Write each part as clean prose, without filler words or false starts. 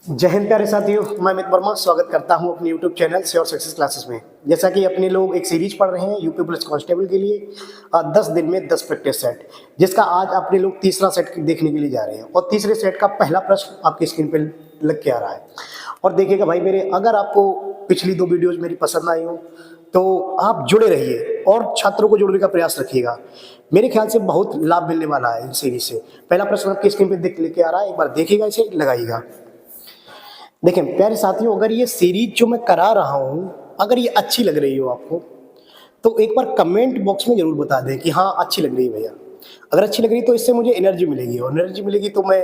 जय हिंद प्यारे साथियों, मैं अमित वर्मा स्वागत करता हूं अपने YouTube channel sure success classes में। जैसा कि अपने लोग एक सीरीज पढ़ रहे हैं यूपी पुलिस कांस्टेबल के लिए 10 दिन में 10 प्रैक्टिस सेट, जिसका आज अपने लोग तीसरा सेट देखने के लिए जा रहे हैं। और तीसरे सेट का पहला प्रश्न आपकी स्क्रीन पर लग के आ रहा है। और देखिएगा भाई मेरे, अगर आपको पिछली 2 वीडियोज मेरी पसंद आई हो तो आप जुड़े रहिए और छात्रों को जोड़ने का प्रयास रखिएगा। मेरे ख्याल से बहुत लाभ मिलने वाला है इस सीरीज से। पहला प्रश्न आपकी स्क्रीन पर देख लेके आ रहा है, एक बार देखिएगा, इसे लगाइएगा। देखें प्यारे साथियों, अगर ये सीरीज जो मैं करा रहा हूँ अगर ये अच्छी लग रही हो आपको तो एक बार कमेंट बॉक्स में जरूर बता दें कि हाँ अच्छी लग रही है भैया। अगर अच्छी लग रही तो इससे मुझे एनर्जी मिलेगी, और एनर्जी मिलेगी तो मैं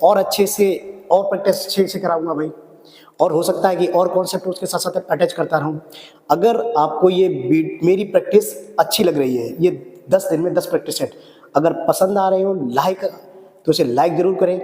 और अच्छे से और प्रैक्टिस अच्छे से कराऊंगा भाई। और हो सकता है कि और कॉन्सेप्ट उसके साथ साथ अटैच करता रहूं। अगर आपको ये मेरी प्रैक्टिस अच्छी लग रही है, ये 10 दिन में 10 प्रैक्टिस सेट अगर पसंद आ रहे हो लाइक तो इसे लाइक जरूर करें,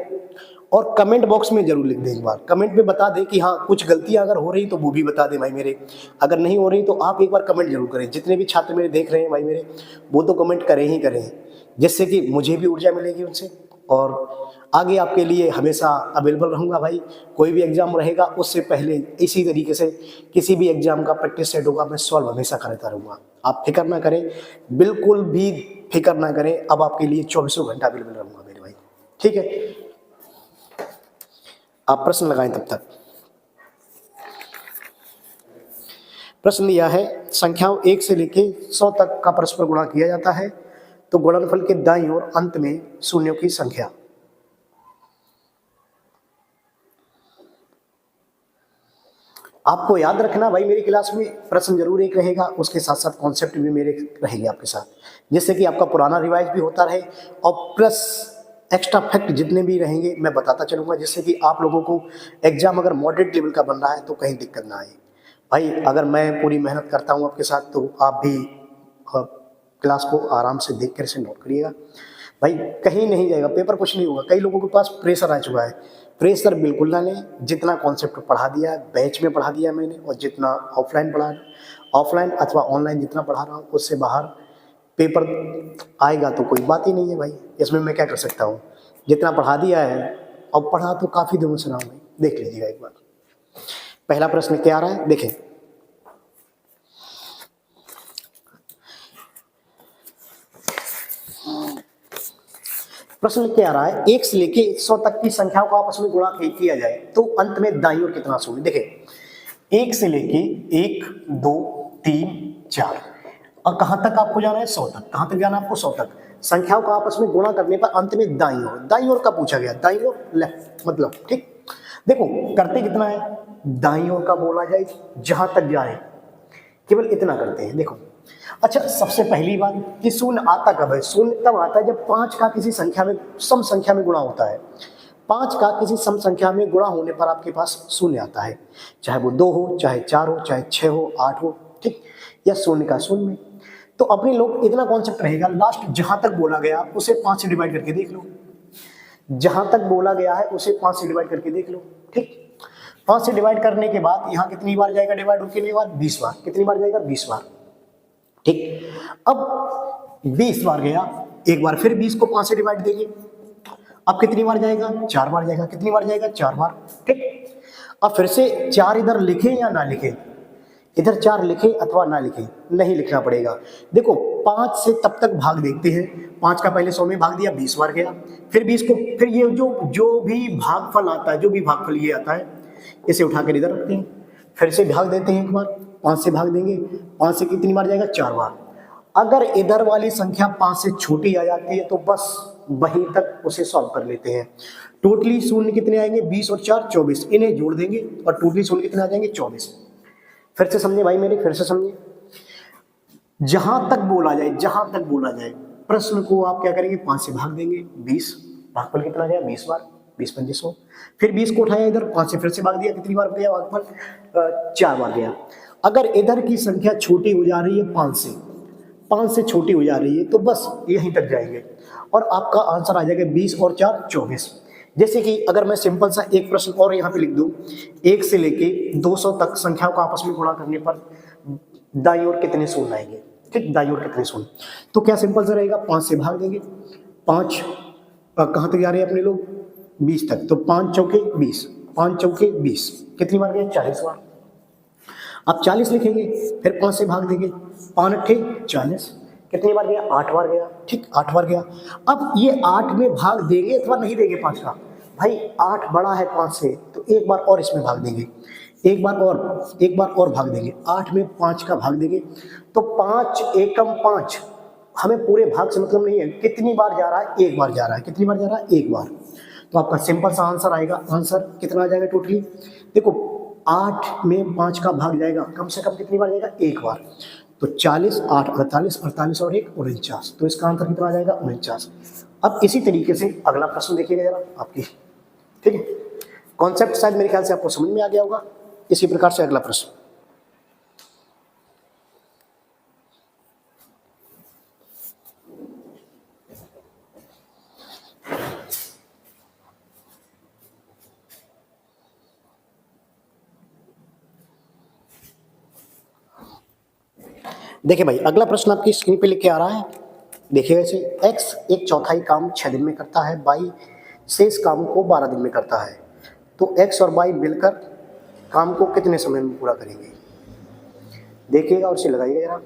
और कमेंट बॉक्स में जरूर लिख दें। एक बार कमेंट में बता दें कि हाँ कुछ गलतियां अगर हो रही तो वो भी बता दें भाई मेरे। अगर नहीं हो रही तो आप एक बार कमेंट जरूर करें। जितने भी छात्र मेरे देख रहे हैं भाई मेरे, वो तो कमेंट करें ही करें, जिससे कि मुझे भी ऊर्जा मिलेगी उनसे, और आगे आपके लिए हमेशा अवेलेबल रहूँगा भाई। कोई भी एग्जाम रहेगा उससे पहले इसी तरीके से किसी भी एग्जाम का प्रैक्टिस सेट होगा, मैं सॉल्व हमेशा करता रहूँगा। आप फिक्र ना करें, बिल्कुल भी फिक्र ना करें। अब आपके लिए 24 घंटा अवेलेबल रहूँगा मेरे भाई, ठीक है। आप प्रश्न लगाएं तब तक। प्रश्न लिया है, संख्याओं 1 से लेके 100 तक का परस्पर गुणा किया जाता है तो गुणनफल के दाईं ओर अंत में शून्यों की संख्या। आपको याद रखना भाई, मेरी क्लास में प्रश्न जरूर एक रहेगा, उसके साथ साथ कॉन्सेप्ट भी मेरे रहेंगे आपके साथ, जिससे कि आपका पुराना रिवाइज भी होता रहे और प्लस एक्स्ट्रा फैक्ट जितने भी रहेंगे मैं बताता चलूंगा, जिससे कि आप लोगों को एग्जाम अगर मॉडरेट लेवल का बन रहा है तो कहीं दिक्कत ना आए भाई। अगर मैं पूरी मेहनत करता हूँ आपके साथ तो आप भी क्लास को आराम से देख कर इसे नोट करिएगा भाई। कहीं नहीं जाएगा पेपर, कुछ नहीं होगा। कई लोगों के पास प्रेशर आ चुका है, प्रेशर बिल्कुल ना लें। जितना कॉन्सेप्ट पढ़ा दिया है बैच में पढ़ा दिया मैंने, और जितना ऑफलाइन अथवा ऑनलाइन जितना पढ़ा रहा हूँ उससे बाहर पेपर आएगा तो कोई बात ही नहीं है भाई। इसमें मैं क्या कर सकता हूँ, जितना पढ़ा दिया है और पढ़ा तो काफ़ी दिनों से रहा हूँ भाई। देख लीजिएगा एक बार पहला प्रश्न क्या आ रहा है, देखें। प्रश्न क्या आ रहा है, 1 से लेके 100 तक की संख्याओं को आपस में गुणा किया जाए तो अंत में दाईं ओर कितना शून्य। देखें 1 से लेके 1 2 3 4 और कहां तक आपको जाना है, 100 तक। कहां तक जाना है आपको, 100 तक। संख्याओं को आपस में गुणा करने पर अंत में दाईं ओर का पूछा गया, दाईं ओर लेफ्ट मतलब, ठीक। देखो करते कितना है, दाईं ओर का बोला जाए जहां तक जाए केवल इतना करते हैं। देखो अच्छा, सबसे पहली बात कि शून्य आता कब है। शून्य तब आता है जब 5 का किसी संख्या में सम संख्या में गुणा होता है। 5 का किसी सम संख्या में गुणा होने पर आपके पास शून्य आता है, चाहे वो 2 हो, चाहे 4 हो, चाहे 6 हो, 8 हो, ठीक। या शून्य का शून्य। तो अपने लोग इतना कॉन्सेप्ट रहेगा, लास्ट जहां तक बोला गया उसे 5 से डिवाइड करके देख लो। जहां तक बोला गया है उसे 5 से डिवाइड करके देख लो, ठीक। 5 से डिवाइड करने के बाद यहाँ कितनी बार जाएगा डिवाइड होने के बाद, 20 बार। कितनी बार जाएगा, 20 बार, ठीक। अब 20 बार गया, एक बार फिर 20 को 5 से डिवाइड देंगे। अब कितनी बार जाएगा, 4 बार जाएगा। कितनी बार जाएगा, 4 बार, ठीक। अब फिर से 4 इधर लिखें या ना लिखें, इधर 4 लिखें अथवा ना लिखें, नहीं लिखना पड़ेगा। देखो 5 से तब तक भाग देखते हैं। 5 का पहले 100 में भाग दिया, 20 बार गया। फिर 20 को, फिर ये जो भी भागफल आता है, जो भी भागफल ये आता है, इसे उठाकर इधर रखते हैं। फिर से भाग देते हैं एक बार, 5 से भाग देंगे। 5 से कितनी बार जाएगा, 4 बार। अगर इधर वाली संख्या 5 से छोटी आ जाती है तो बस वहीं तक उसे सॉल्व कर लेते हैं। टोटली शून्य कितने आएंगे, 20 और 4 24, इन्हें जोड़ देंगे और टोटली शून्य कितने आ जाएंगे, 24। फिर से समझे भाई मेरे, फिर से समझे। जहां तक बोला जाए प्रश्न को आप क्या करेंगे, 5 से भाग देंगे, 20 भागफल कितना गया, 20 बार, 20 पंजे 100। फिर 20 को उठाया इधर, 5 से फिर से भाग दिया, कितनी बार गया भागफल, 4 बार गया। अगर इधर की संख्या छोटी हो जा रही है 5 से छोटी हो जा रही है तो बस यहीं तक जाएंगे और आपका आंसर आ जाएगा 20 और 4 24। जैसे कि अगर मैं सिंपल सा एक प्रश्न और यहाँ पे लिख दूं, 1 से लेके 200 तक संख्याओं को आपस में गुणा करने पर दाईं ओर कितने शून्य आएंगे, ठीक। दाईं ओर कितने शून्य, तो क्या सिंपल सा रहेगा, 5 से भाग देंगे। 5 कहाँ तक जा रहे हैं अपने लोग, 20 तक, तो 5 चौके 20, 5 चौके 20, कितनी बार गए 40 बार। अब 40 लिखेंगे, फिर 5 से भाग देंगे, 5 अट्ठे 40, कितनी बार गया 8 बार गया, ठीक 8 बार गया। अब ये 8 में भाग देंगे अथवा नहीं देंगे 5 का, भाई 8 बड़ा है 5 से तो एक बार और इसमें भाग देंगे, एक बार और भाग देंगे, 8 में 5 का भाग देंगे तो 5 एकम 5, हमें पूरे भाग से मतलब नहीं है, कितनी बार जा रहा है, एक बार जा रहा है, कितनी बार जा रहा है, एक बार। तो आपका सिंपल सा आंसर आएगा, आंसर कितना आ जाएगा टोटली, देखो 8 में 5 का भाग जाएगा, कम से कम कितनी बार जाएगा, एक बार। तो 40, 8 48, 48 और 1 49, तो इसका आंसर कितना आ जाएगा 49। अब इसी तरीके से अगला प्रश्न देखिएगा जरा आपकी, ठीक है, कॉन्सेप्ट शायद मेरे ख्याल से आपको समझ में आ गया होगा। इसी प्रकार से अगला प्रश्न, देखिए भाई अगला प्रश्न आपकी स्क्रीन पे लिखे आ रहा है, देखिए ऐसे, x 1/4 काम 6 दिन में करता है, y शेष काम को 12 दिन में करता है, तो x और y मिलकर काम को कितने समय में पूरा करेंगे। देखिएगा और इसे लगाइएगा जरा।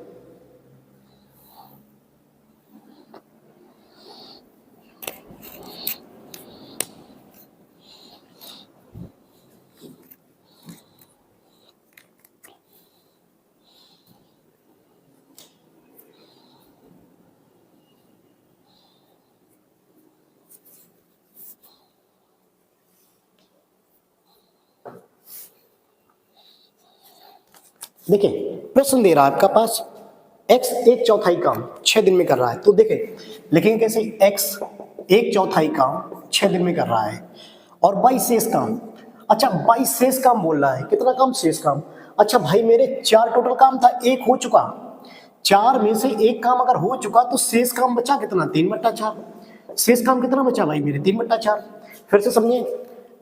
देखिए प्रश्न दे रहा है आपका पास, x 1/4 काम 6 दिन में कर रहा है, तो देखिए लिखेंगे कैसे, x 1/4 काम 6 दिन में कर रहा है और y शेष काम, अच्छा y शेष काम बोल रहा है, कितना काम, शेष काम। अच्छा भाई मेरे 4 टोटल काम था, एक हो चुका, 4 में से एक काम अगर हो चुका तो शेष काम बचा कितना, 3/4, शेष काम कितना बचा भाई मेरे 3/4। फिर से समझिए,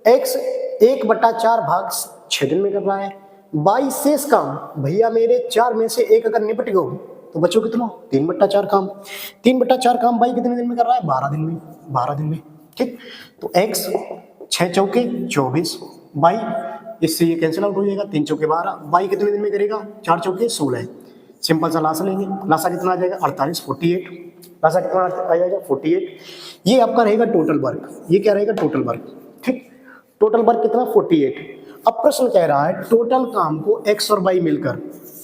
x 1/4 भाग 6 दिन में कर रहा है, y शेष काम, भैया मेरे 4 में से एक अगर निपट गयो तो बचो कितना, 3/4 काम, 3/4 काम y कितने दिन में कर रहा है, 12 दिन में, 12 दिन में, ठीक। तो x 6 चौके 24, y इससे ये कैंसिल आउट हो जाएगा, 3 चौके 12, y कितने दिन में करेगा, 4 चौके 16, सिंपल सा लासा लेंगे, लासा कितना आ जाएगा 48, 48, लासा कितना आ जाएगा 48, ये आपका रहेगा टोटल वर्क, ये क्या रहेगा टोटल वर्क, ठीक, टोटल वर्क कितना 48। अब प्रश्न कह रहा है टोटल काम को x और y मिलकर,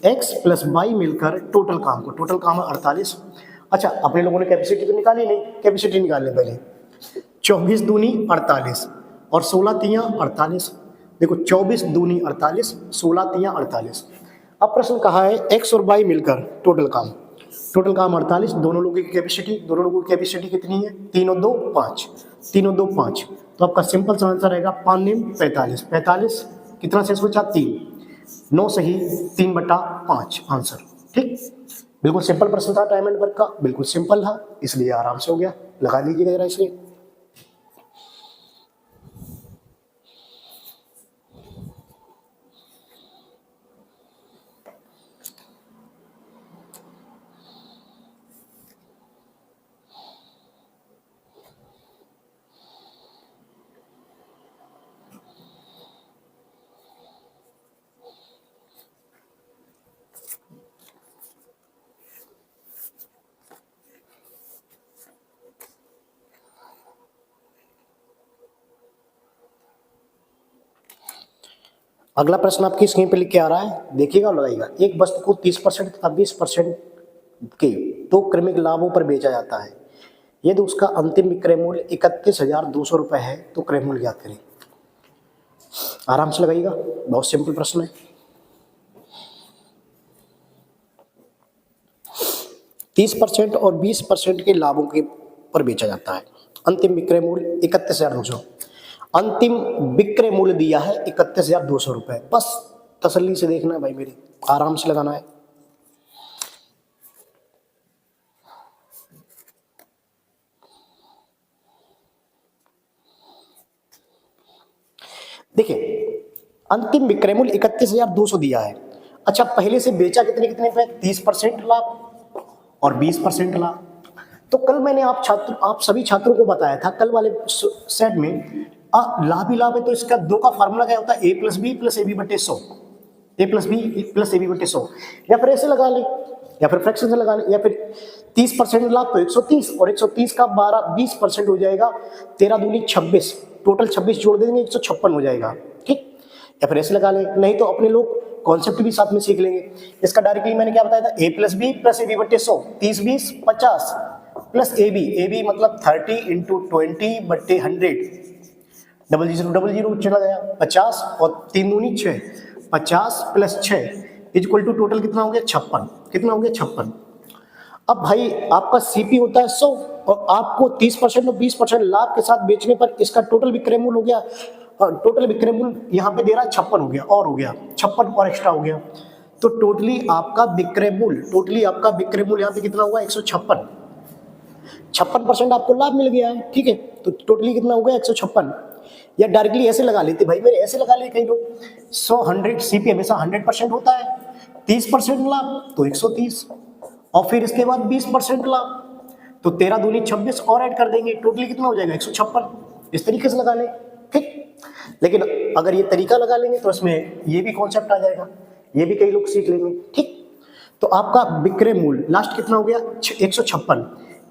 x प्लस y मिलकर टोटल काम को, टोटल काम है 48। अच्छा अपने लोगों ने कैपेसिटी तो निकाली नहीं, कैपेसिटी निकाल ले पहले, 24 दूनी 48 और 16 तियां 48, देखो 24 दूनी 48, 16 तियां 48। अब प्रश्न कहा है x और y मिलकर टोटल काम, टोटल काम 48, दोनों लोगों की कैपेसिटी, दोनों लोगों की कैपेसिटी कितनी है, 3 और 2 5, 3 और 2 5, तो आपका सिंपल सा आंसर रहेगा 5 9 45, 45 कितना शेष बचा 3, 9 सही 3/5 आंसर, ठीक। बिल्कुल सिंपल प्रश्न था, टाइम एंड वर्क का बिल्कुल सिंपल था, इसलिए आराम से हो गया, लगा लीजिएगा जरा इसे। अगला प्रश्न आपकी स्क्रीन पे लिख के आ रहा है, देखिएगा और लगाइएगा, एक वस्तु को 30% तथा 20% के 2 क्रमिक लाभों पर बेचा जाता है, यदि उसका अंतिम विक्रय मूल्य 31,200 रुपये है तो क्रय मूल्य ज्ञात करें। आराम से लगाइएगा, बहुत सिंपल प्रश्न है। 30% और 20% के लाभों के पर बेचा जाता है, अंतिम विक्रय मूल्य 31,200, अंतिम विक्रय मूल्य दिया है 31,200 रुपये, बस तसल्ली से देखना है भाई मेरे, आराम से लगाना है। देखिए अंतिम विक्रय मूल्य 31,200 दिया है, अच्छा पहले से बेचा कितने कितने पे, 30% लाभ और 20% लाभ। तो कल मैंने आप सभी छात्रों को बताया था, कल वाले सेट में लाभ ही लाभ है, तो इसका दो का फार्मूला क्या होता है, A plus B plus A B बटे 100, A plus B plus A B बटे 100, या फिर ऐसे लगा ले, या फिर फ्रैक्शन से लगा ले, या फिर 30% लाभ तो 130, और 130 का 20% हो जाएगा, 13 दूनी 26, टोटल 26 जोड़ देंगे 156 हो जाएगा, ठीक। या फिर ऐसे लगा ले, नहीं तो अपने लोग कॉन्सेप्ट भी साथ में सीख लेंगे। इसका डायरेक्टली मैंने क्या बताया था, A plus B plus A B बटे 100, 30 20 50 प्लस ए बी मतलब 30 इंटू 20 बटे 100, डबल जीरो चला गया 50, और 3 दूनी 6, 50 प्लस 6 इक्वल टू टोटल कितना हो गया 56, कितना हो गया 56। अब भाई आपका सीपी होता है 100, और आपको 30% और 20% लाभ के साथ बेचने पर इसका टोटल विक्रय मूल्य हो गया, टोटल विक्रय मूल्य यहाँ पे दे रहा है 56 हो गया, और हो गया 56 और एक्स्ट्रा हो गया, तो टोटली आपका विक्रय मूल्य यहाँ पे कितना हुआ 156, 56% आपको लाभ मिल गया है, ठीक है। तो टोटली कितना हो गया 156, या डायरेक्टली ऐसे लगा लेते भाई, मेरे ऐसे लगा ले कई लोग, 100 सीपी हमेशा 100% होता है, 30% लाभ तो 130, और फिर इसके बाद 20% लाभ तो 13 दूनी 26 और ऐड कर देंगे, टोटली कितना हो जाएगा 156, इस तरीके से लगा लें, ठीक। लेकिन अगर ये तरीका लगा लेंगे तो इसमें ये भी कॉन्सेप्ट आ जाएगा, ये भी कई लोग सीख लेंगे, ठीक। तो आपका विक्रय मूल्य लास्ट कितना हो गया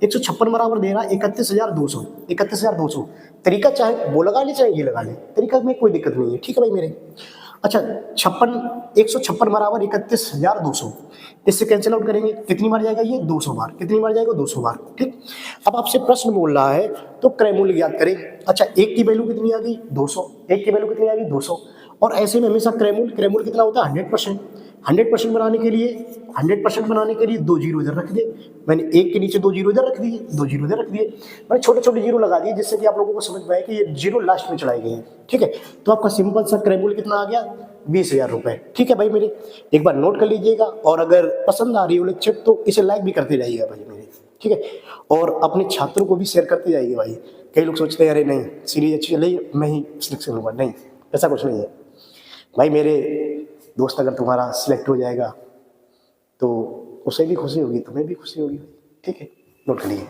156 बराबर दे रहा है 31,200, तरीका चाहे वो लगा ले चाहे ये लगा ले, तरीका में कोई दिक्कत नहीं है, ठीक है भाई मेरे। अच्छा 156 बराबर 31,200, इससे कैंसिल आउट करेंगे, कितनी बार जाएगा ये 200 बार, कितनी बार जाएगा 200 बार, ठीक। अब आपसे प्रश्न बोल रहा है तो क्रय मूल्य ज्ञात करें। अच्छा एक की वैल्यू कितनी आ गई 200, एक की वैल्यू कितनी आ गई 200, और ऐसे में हमेशा क्रय मूल्य कितना होता है 100% बनाने के लिए 2 जीरो इधर रख दे, मैंने एक के नीचे 2 जीरो इधर रख दिए, 2 जीरो इधर रख दिए, मैंने छोटे छोटे जीरो लगा दिए, जिससे कि आप लोगों को समझ में आए कि ये जीरो लास्ट में चढ़ाए गए हैं, ठीक है। तो आपका सिंपल सा क्रय मूल्य कितना आ गया 20,000 रुपए, ठीक है भाई मेरे, एक बार नोट कर लीजिएगा, और अगर पसंद आ रही हो लेक्चर तो इसे लाइक भी करते जाइएगा भाई मेरे, ठीक है, और अपने छात्रों को भी शेयर करते जाइए भाई। कई लोग सोचते हैं अरे नहीं सीरीज अच्छी चल रही मैं ही सिलेक्शन लूँगा, नहीं ऐसा कुछ नहीं है भाई मेरे दोस्त, अगर तुम्हारा सिलेक्ट हो जाएगा तो उसे भी खुशी होगी, तुम्हें भी खुशी होगी, ठीक है, नोट करिए।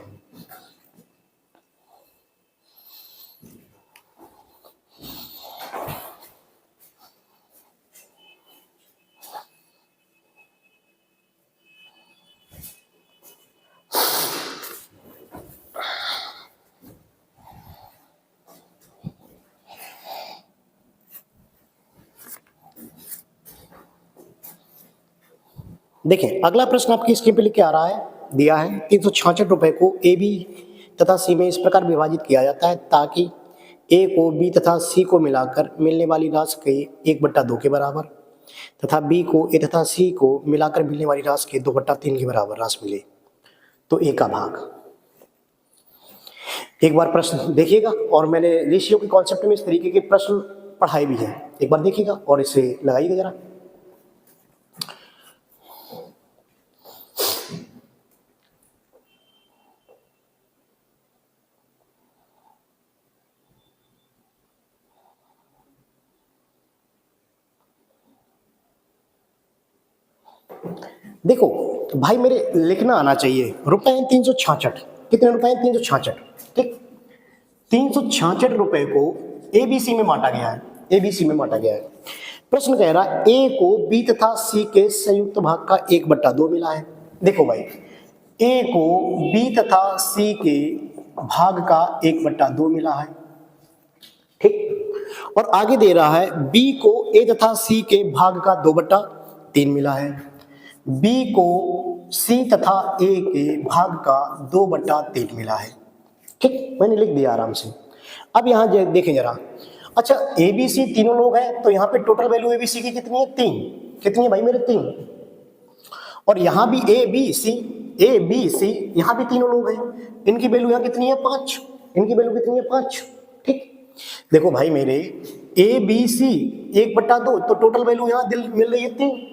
देखें अगला प्रश्न आपकी स्क्रीन पे लिख के आ रहा है, दिया है 366 रुपए को ए बी तथा सी में इस प्रकार विभाजित किया जाता है ताकि ए को बी तथा सी को मिलाकर मिलने वाली राशि के 1/2 के बराबर तथा बी को ए तथा सी को मिलाकर मिलने वाली राशि के 2/3 के बराबर राशि मिले तो ए का भाग। एक बार प्रश्न देखिएगा, और मैंने रेशियो के कॉन्सेप्ट में इस तरीके के प्रश्न पढ़ाए भी हैं, एक बार देखिएगा और इसे लगाइएगा जरा। देखो भाई मेरे लिखना आना चाहिए रुपए 366, कितने रुपए 366, ठीक। 366 रुपए को एबीसी में बांटा गया है, एबीसी में बांटा गया है। प्रश्न कह रहा है ए को बी तथा सी के संयुक्त भाग का 1/2 मिला है। देखो भाई ए को बी तथा सी के भाग का 1/2 मिला है, ठीक, और आगे दे रहा है बी को ए तथा सी के भाग का 2/3 मिला है, बी को सी तथा ए के भाग का 2/3 मिला है, ठीक, मैंने लिख दिया आराम से। अब यहां देखें जरा, अच्छा ए बी सी तीनों लोग हैं तो यहाँ पे total value A B C की कितनी है 3, कितनी है भाई मेरे 3, और यहाँ भी ए बी सी यहाँ भी तीनों लोग हैं, इनकी वैल्यू यहाँ कितनी है 5, इनकी वैल्यू कितनी है 5, ठीक। देखो भाई मेरे ए बी सी 1/2 तो टोटल वैल्यू यहाँ मिल रही है 3,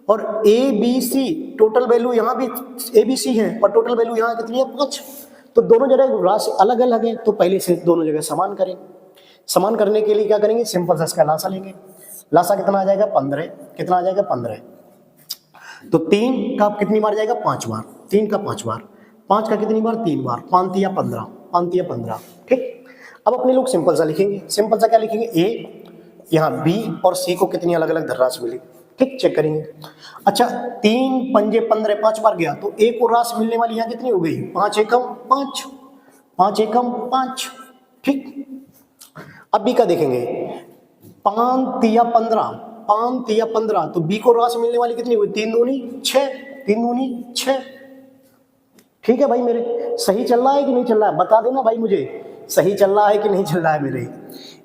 और A B C total value यहाँ भी ए बी सी है और टोटल वैल्यू यहाँ कितनी है 5, तो दोनों जगह राशि अलग अलग है, तो पहले से दोनों जगह समान करें। समान करने के लिए क्या करेंगे, सिंपल सा इसका लासा लेंगे, लासा कितना आ जाएगा 15, कितना आ जाएगा 15, तो 3 का कितनी बार जाएगा 5 बार, 3 का 5 बार, 5 का कितनी बार 3 बार, 5 या 15, 5 या 15, ठीक। अब अपने लोग सिंपल सा लिखेंगे, सिंपल सा क्या लिखेंगे, ए, यहाँ बी और सी को कितनी अलग अलग धनराशि मिली, ठीक, चेक करेंगे। अच्छा, 3 पंजे 15, 5 बार गया तो ए को राशि मिलने वाली यहाँ कितनी हो गई, 5 एकम 5, 5 एकम 5, ठीक। अब बी का देखेंगे, 5 तिया 15, 5 तिया 15, तो बी को राशि मिलने वाली कितनी हुई, 3 दूनी 6, 3 दूनी 6, ठीक है भाई मेरे, सही चल रहा है कि नहीं चल रहा है, बता देना भाई मुझे, सही चल रहा है कि नहीं चल रहा है मेरे।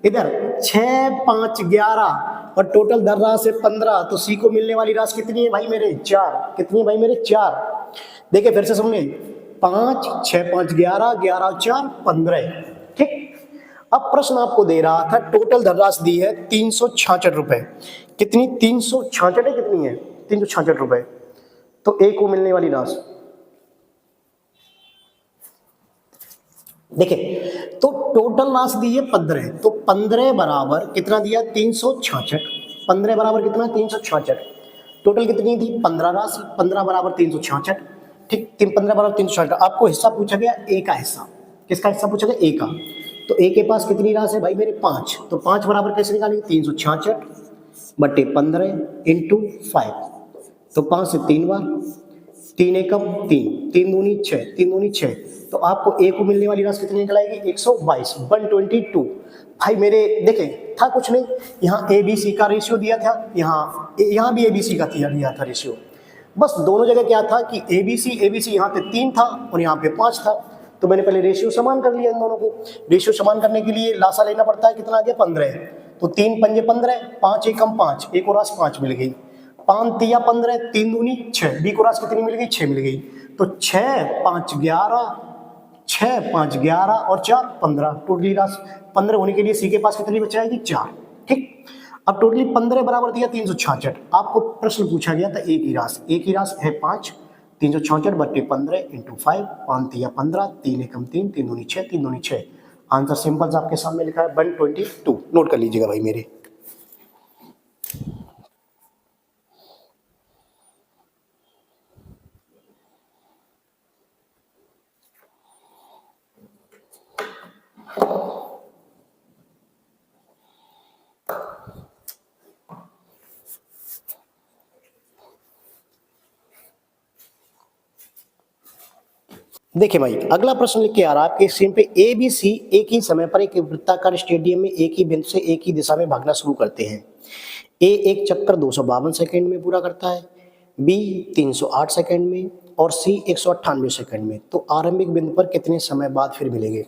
इधर 6 5 11 और टोटल धन राशि 15, तो सी को मिलने वाली राशि कितनी है भाई मेरे, 4, कितनी है भाई मेरे, 4। देखिए फिर से सुनिए, 5 6 5 11, 11 4 15, ठीक। अब प्रश्न आपको दे रहा था टोटल धनराशि दी है 366 रुपए, कितनी, 366 है, कितनी है, 366 रुपए। तो ए को मिलने वाली राशि देखिए, तो टोटल राशि दी है 15, तो 15 बराबर कितना दिया, 366, 15 बराबर कितना, 366, टोटल कितनी थी 15 राशि, 15 बराबर 366, ठीक, 15 बराबर 366। आपको हिस्सा पूछा गया ए का हिस्सा, किसका हिस्सा पूछा गया, ए का, तो ए के पास कितनी राशि है भाई मेरे, 5, तो 5 बराबर कैसे निकालेंगे, 366 बटे 15 इंटू 5, तो 5 से 3 बार, 3 एकम 3, 3 दूनी 6, 3 दूनी 6, तो आपको ए को मिलने वाली राशि कितनी निकल आएगी, 122, 122। भाई मेरे देखें, था कुछ नहीं, यहाँ ए बी सी का रेशियो दिया था, यहाँ भी ए बी सी का दिया था रेशियो, बस दोनों जगह क्या था कि ए बी सी यहाँ पे 3 था और यहाँ पे 5 था, तो मैंने पहले रेशियो समान कर लिया इन दोनों को। रेशियो समान करने के लिए लासा लेना पड़ता है, कितना आ गया, 15, तो 3 पंजे 15, 5 एकम 5, ए को राशि 5 मिल गई, 5 तिया 15, 3 दूनी 6, बी को राशि कितनी मिल गई, 6 मिल गई, तो 6 5 11, 6 5 11 और 4 15, टोटली राशि 15 होने के लिए सी के पास कितनी बच जाएगी, 4, ठीक। अब टोटली 15 बराबर दिया 366, आपको प्रश्न पूछा गया था ए की राशि, ए की राशि है 5, 366 बटे 15 इंटू 5, 5 तिया 15, 3 एकम 3, 3 दूनी 6, 3 दूनी 6, आंसर सिंपल सा आपके सामने लिखा है 122, नोट कर लीजिएगा भाई मेरे। देखिए भाई, अगला प्रश्न लिख के आ रहा है आपके स्क्रीन पे, ए बी सी एक ही समय पर एक वृत्ताकार स्टेडियम में एक ही बिंदु से एक ही दिशा में भागना शुरू करते हैं। ए एक चक्कर 252 सेकंड में पूरा करता है, बी 308 सेकंड में और सी 198 सेकंड में, तो आरंभिक बिंदु पर कितने समय बाद फिर मिलेंगे।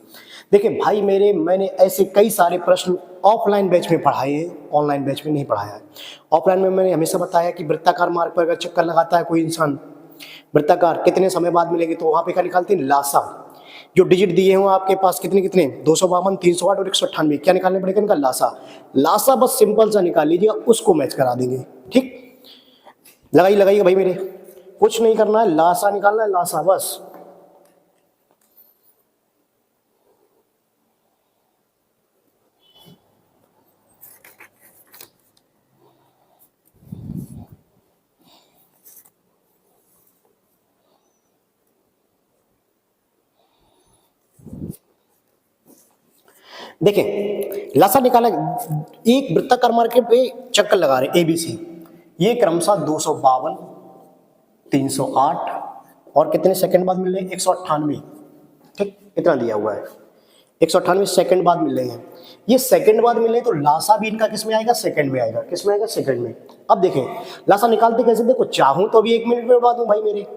देखिए भाई मेरे, मैंने ऐसे कई सारे प्रश्न ऑफलाइन बैच में पढ़ाए हैं, ऑनलाइन बैच में नहीं पढ़ाया है। ऑफलाइन में मैंने हमेशा बताया कि वृत्ताकार मार्ग पर अगर चक्कर लगाता है कोई इंसान, वृत्ताकार कितने समय बाद मिलेंगे, तो वहां पे क्या निकालते हैं, लासा, जो डिजिट दिए हैं आपके पास कितने कितने, 252, 308 और 198, क्या निकालने पड़ेगा इनका, लासा बस सिंपल सा निकाल लीजिए, उसको मैच करा देंगे, ठीक। लगाइएगा भाई मेरे, कुछ नहीं करना है, लासा निकालना है, लासा बस। देखें, लासा निकाला, एक वृत्ताकार मार्ग पे चक्कर लगा रहे एबीसी, ये क्रमशः 252, 308 और कितने सेकंड बाद मिल रहे हैं, 198, ठीक, इतना दिया हुआ है, 198 सेकंड बाद मिल रहे हैं। ये सेकंड बाद मिल रहे हैं, तो लासा भी इनका किस में आएगा, सेकंड में आएगा, किस में आएगा, सेकंड में। अब देखें लासा निकालते कैसे, देखो चाहूं तो भी 1 मिनट में उड़ा दूं भाई मेरे,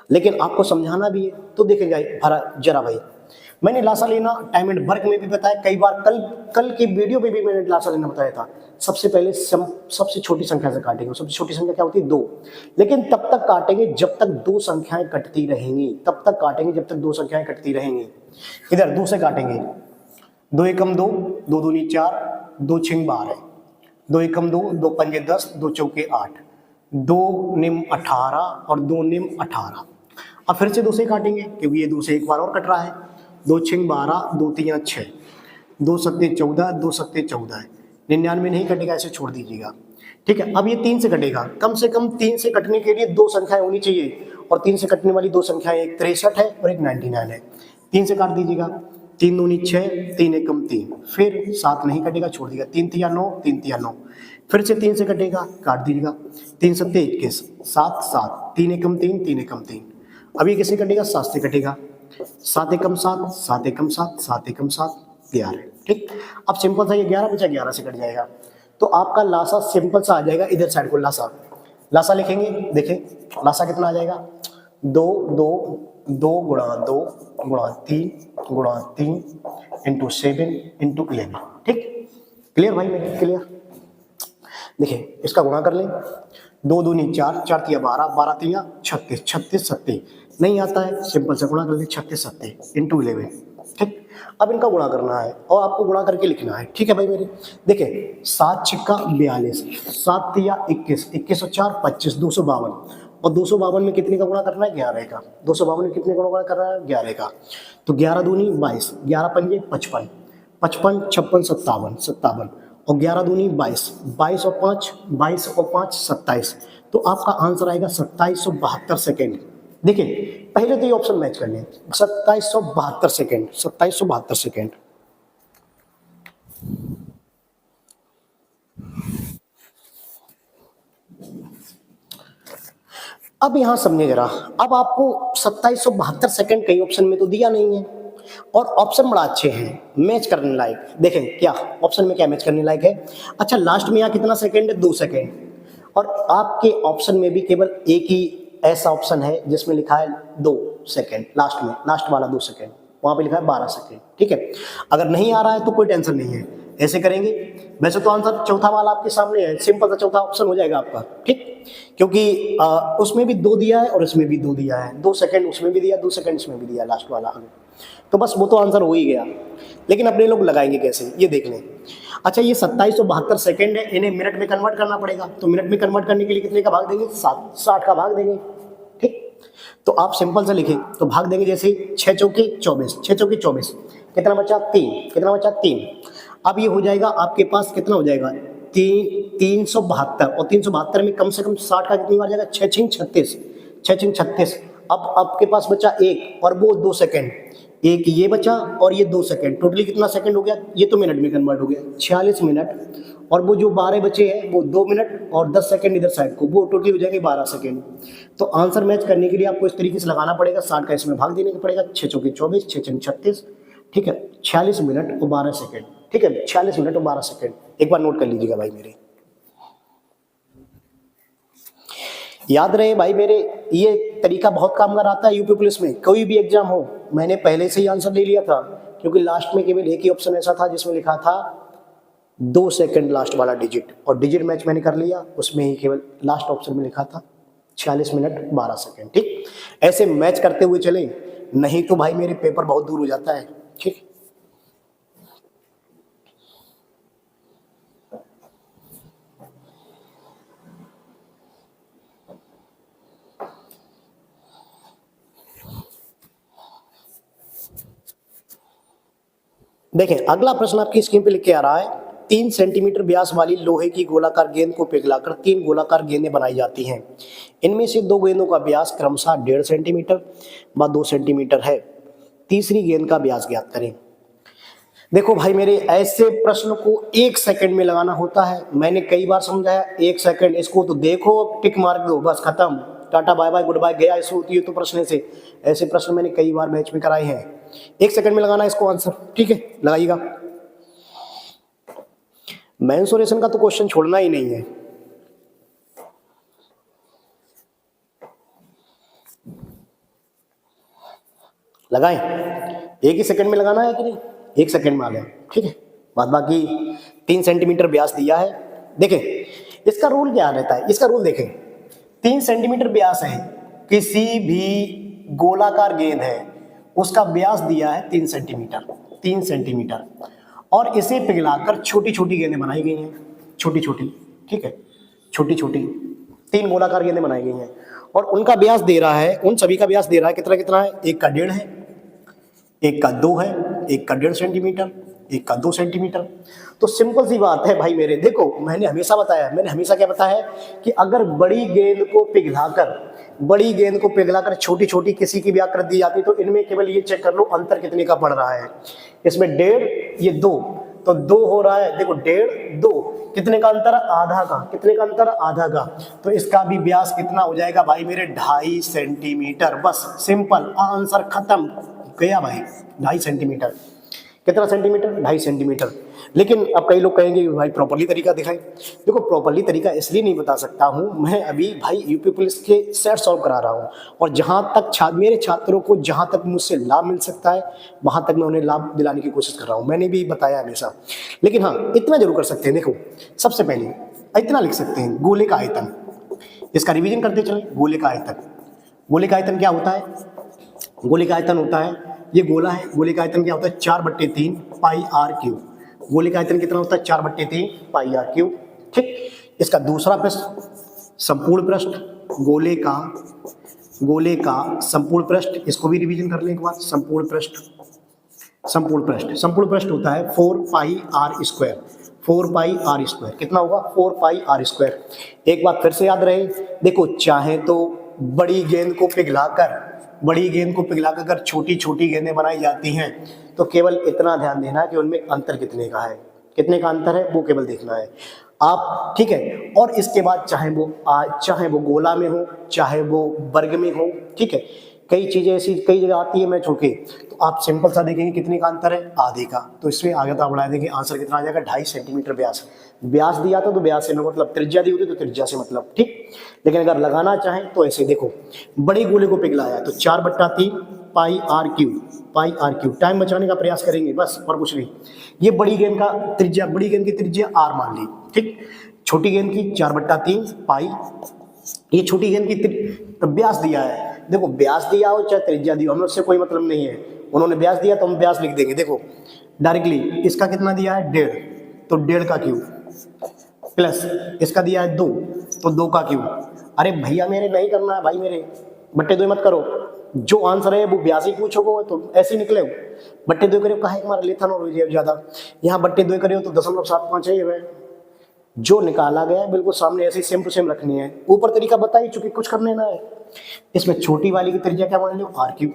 लेकिन आपको समझाना भी है, तो देखें जरा भाई, मैंने लासा लेना टाइम एंड वर्क में भी बताया कई बार, कल की वीडियो में भी मैंने लासा लेना बताया था। सबसे पहले सबसे छोटी संख्या से काटेंगे, सबसे छोटी संख्या क्या होती है, 2, लेकिन तब तक काटेंगे जब तक 2 संख्याएं कटती रहेंगी, तब तक काटेंगे जब तक 2 संख्याएं कटती रहेंगी। इधर 2 से काटेंगे, 2 एकम 2, 2 दूनी 4, 2 छिंग 12, 2 एकम 2, 2 पंजे 10, 2 चौके 8, 2 निम 18 और 2 निम 18। अब फिर से 2 से काटेंगे क्योंकि ये 2 से एक बार और कट रहा है, 2 छिंग 12, 2 तियां 6, 2 सत्ते 14, 2 सत्ते 14 है, 99 नहीं कटेगा, ऐसे छोड़ दीजिएगा, ठीक है। अब ये 3 से कटेगा, कम से कम 3 से कटने के लिए 2 संख्याएं होनी चाहिए, और 3 से कटने वाली 2 संख्याएं, एक 63 है और एक 99 है, 3 से काट दीजिएगा, 3 दूनी 6, 3 एकम 3, फिर 7 नहीं कटेगा, छोड़ देगा, 3 तिया 9, 3 तिया 9, फिर से 3 से कटेगा, काट दीजिएगा, 3 सत्ते 21, 7 7, 3 एकम 3, 3 एकम 3, अब ये किससे कटेगा, 7 से कटेगा, 7 एकम 7, 7 एकम 7, 7 एकम 7, 11। ठीक, अब सिंपल सा ये 11 बचा, 11 से कट जाएगा, तो आपका लासा सिंपल सा आ जाएगा, इधर साइड को लासा, लासा लिखेंगे, देखें लासा कितना आ जाएगा, 2 2 2 गुणा 2 गुणा 3 गुणा 3 इंटू 7 इंटू 11। ठीक, क्लियर भाई मेरे, क्लियर। देखिए इसका गुणा कर लें, 2 दूनी 4, 4 तिया 12, 12 तिया 36, 36 सत्ते नहीं आता है, सिंपल से गुणा कर लें, 36 सत्ते इंटू 11। ठीक, अब इनका गुणा करना है और आपको गुणा करके लिखना है। ठीक है भाई मेरे, देखिए 7 छिक्का 42, 7 तिया 21, 21 और 4 25, 252, और 252 में कितने का गुणा करना है, 11 का। 252 में कितने का गुणा करना है, 11 का। तो 11 दूनी 22, 11 पंजे 55, 55 56 57 57, और 11 दूनी 22, 22 और 5 22 और 5 27, तो आपका आंसर आएगा 2772 सेकेंड। देखिए पहले तो ये ऑप्शन मैच कर लें, 2772 सेकेंड, 2772 सेकेंड। अब यहां समझिए जरा, अब आपको 2772 सेकेंड कई ऑप्शन में तो दिया नहीं है, और ऑप्शन बड़ा अच्छे हैं मैच करने लायक। देखें क्या ऑप्शन में क्या मैच करने लायक है, अच्छा लास्ट में यहाँ कितना सेकेंड है, 2 सेकेंड, और आपके ऑप्शन में भी केवल एक ही ऐसा ऑप्शन है जिसमें लिखा है 2 सेकेंड, लास्ट में, लास्ट वाला 2 सेकेंड, वहां पे लिखा है 12 सेकेंड। ठीक है, अगर नहीं आ रहा है तो कोई टेंशन नहीं है, ऐसे करेंगे। वैसे तो आंसर चौथा वाला आपके सामने है, सिंपल सा चौथा ऑप्शन हो जाएगा आपका। ठीक, क्योंकि उसमें भी 2 दिया है और इसमें भी 2 दिया है, 2 सेकेंड उसमें भी दिया, 2 सेकेंड इसमें भी दिया, लास्ट वाला, तो बस वो तो आंसर हो ही गया। लेकिन अपने लोग लगाएंगे कैसे, ये देख लें। अच्छा ये 2772 सेकेंड है, इन्हें मिनट में कन्वर्ट करना पड़ेगा, तो मिनट में कन्वर्ट करने के लिए कितने का भाग देंगे, 60 का भाग देंगे। ठीक, तो आप सिंपल से लिखें तो भाग देंगे, जैसे 6 चौके 24, 6 चौके 24, कितना बचा 3, कितना बचा 3। अब ये हो जाएगा आपके पास, कितना हो जाएगा 372, और 372 में कम से कम 60 का कितनी बार जाएगा, 6 6 36, 6 6 36। अब आपके पास बचा 1 और वो 2 सेकेंड, एक ये बचा और ये 2 सेकेंड, टोटली कितना सेकंड हो गया, ये तो मिनट में कन्वर्ट हो गया, 46 मिनट, और वो जो 12 बचे हैं वो 2 मिनट और 10 सेकंड इधर साइड को, वो टोटली हो जाएंगे 12 सेकंड। तो आंसर मैच करने के लिए आपको इस तरीके से लगाना पड़ेगा, 60 का इसमें भाग देने का पड़ेगा, 6 चौके 24, 6 6 36, ठीक है, 46 मिनट और 12 सेकंड। ठीक है, 46 मिनट और 12 सेकंड, एक बार नोट कर लीजिएगा भाई मेरे, याद रहे भाई मेरे, ये तरीका बहुत कामगार आता है यूपी पुलिस में, कोई भी एग्जाम हो। मैंने पहले से ही आंसर ले लिया था, क्योंकि लास्ट में केवल एक ही ऑप्शन ऐसा था जिसमें लिखा था 2 सेकंड लास्ट वाला डिजिट, और डिजिट मैच मैंने कर लिया, उसमें ही केवल लास्ट ऑप्शन में लिखा था 46 मिनट 12 सेकंड। ठीक, ऐसे मैच करते हुए चले, नहीं तो भाई मेरे पेपर बहुत दूर हो जाता है। ठीक, देखें अगला प्रश्न आपकी स्क्रीन पे लिख के आ रहा है, 3 सेंटीमीटर व्यास वाली लोहे की गोलाकार गेंद को पिघलाकर 3 गोलाकार गेंदें बनाई जाती हैं। इनमें से 2 गेंदों का व्यास क्रमशः 1.5 सेंटीमीटर व 2 सेंटीमीटर है। तीसरी गेंद का व्यास ज्ञात करें। देखो भाई मेरे, ऐसे प्रश्न को 1 सेकंड में लगाना होता है, मैंने कई बार समझाया। 1 सेकंड, इसको तो देखो, टिक मार दो, बस खत्म, tata bye bye goodbye, गया इस होती है तो प्रश्न से। ऐसे प्रश्न मैंने कई बार मैच में कराए हैं। 1 सेकंड में लगाना है इसको आंसर। ठीक है, लगाइएगा। मेंसुरेशन का तो क्वेश्चन छोड़ना ही नहीं है। लगाएं, 1 ही सेकंड में लगाना है कि नहीं, 1 सेकंड में आ गया। ठीक है, बाद बाकी 3 सेंटीमीटर व्यास दिया है। देखें इसका रूल क्या रहता है, इसका रूल देखें, 3 सेंटीमीटर व्यास है, किसी भी गोलाकार गेंद है उसका व्यास दिया है 3 सेंटीमीटर, 3 सेंटीमीटर, और इसे पिघलाकर छोटी छोटी गेंदें बनाई गई हैं, छोटी छोटी। ठीक है, छोटी छोटी 3 गोलाकार गेंदें बनाई गई हैं, और उनका व्यास दे रहा है, उन सभी का व्यास दे रहा है कितना कितना है, एक का 1.5 है, एक का 2 है, एक का 1.5 सेंटीमीटर, एक का 2 सेंटीमीटर। तो सिंपल सी बात है भाई मेरे, देखो मैंने हमेशा बताया, मैंने हमेशा क्या बताया है कि अगर बड़ी गेंद को पिघलाकर छोटी छोटी किसी की भी आकृति दी जाती है, तो इनमें केवल ये चेक कर लो अंतर कितने का पड़ रहा है। इसमें 1.5, ये 2, तो 2 हो रहा है, देखो 1.5 2, कितने का अंतर, आधा का, कितने का अंतर, आधा का। तो इसका भी व्यास कितना हो जाएगा भाई मेरे, 2.5 सेंटीमीटर। बस सिंपल, आंसर खत्म गया भाई, 2.5 सेंटीमीटर। कितना सेंटीमीटर, 2.5 सेंटीमीटर। लेकिन अब कई लोग कहेंगे भाई प्रॉपर्ली तरीका दिखाएं। देखो प्रॉपर्ली तरीका इसलिए नहीं बता सकता हूं, मैं अभी भाई यूपी पुलिस के सेट सॉल्व करा रहा हूं, और जहां तक मेरे छात्रों को जहां तक मुझसे लाभ मिल सकता है वहां तक मैं उन्हें लाभ दिलाने की कोशिश कर रहा हूं, मैंने भी बताया हमेशा। लेकिन हाँ, इतना जरूर कर सकते हैं, देखो सबसे पहले इतना लिख सकते हैं, गोले का आयतन। इसका रिवीजन करते चले, गोले का आयतन। गोले का आयतन क्या होता है, गोले का आयतन होता है, ये गोला है, गोले का आयतन क्या होता है, 4/3 पाई आर क्यूब। गोले का आयतन कितना होता है, 4/3 पाई आर क्यूब। ठीक, इसका दूसरा प्रश्न, संपूर्ण पृष्ठ, गोले का संपूर्ण पृष्ठ, इसको भी रिवीजन कर लें एक बार। संपूर्ण पृष्ठ होता है 4 pi R square, 4 pi R square. कितना होगा, 4 पाई आर स्क्वायर। एक बात फिर से याद रहे, देखो चाहे तो बड़ी गेंद को पिघलाकर अगर छोटी छोटी गेंदें बनाई जाती हैं, तो केवल इतना ध्यान देना कि उनमें अंतर कितने का है, कितने का अंतर है वो केवल देखना है आप, ठीक है। और इसके बाद चाहे वो गोला में हो, चाहे वो वर्ग में हो, ठीक है। कई चीजें ऐसी कई जगह आती है मैच होके, तो आप सिंपल सा देखेंगे कितने का अंतर है, आधे का। तो इसमें आगे तो आप बढ़ा देंगे, आंसर कितना आ जाएगा, 2.5 सेंटीमीटर व्यास दिया था, तो व्यास से मतलब त्रिज्या दी होती तो त्रिज्या से मतलब, ठीक। लेकिन अगर लगाना चाहें तो ऐसे देखो, बड़े गोले को पिघलाया तो 4/3 पाई आर क्यूब। टाइम बचाने का प्रयास करेंगे बस, और कुछ नहीं। ये बड़ी गेंद की त्रिज्या आर मान ली, ठीक। छोटी गेंद की 4/3 पाई, ये छोटी गेंद की व्यास दिया है, देखो व्यास दिया हो चाहे त्रिज्या दी हो, हमें उससे कोई मतलब नहीं है। उन्होंने व्यास दिया तो हम व्यास लिख देंगे। देखो डायरेक्टली इसका कितना दिया है, 1.5, तो 1.5 का क्यूब, प्लस इसका दिया है 2, तो 2 का क्यूब। अरे भैया मेरे नहीं करना है भाई मेरे, बट्टे दो मत करो, जो आंसर है वो व्यास ही पूछोगे तो ऐसे निकले हो। बट्टे दो करियो, कहा हमारा लेथन और ज्यादा, यहाँ बट्टे दो करियो तो 0.75 है ये, जो निकाला गया बिल्कुल सामने ऐसे सेम टू सेम रखनी है। ऊपर तरीका बताइए, चूंकि कुछ करने ना है। इसमें छोटी वाली की त्रिज्या क्या मान लो, आर क्यूब,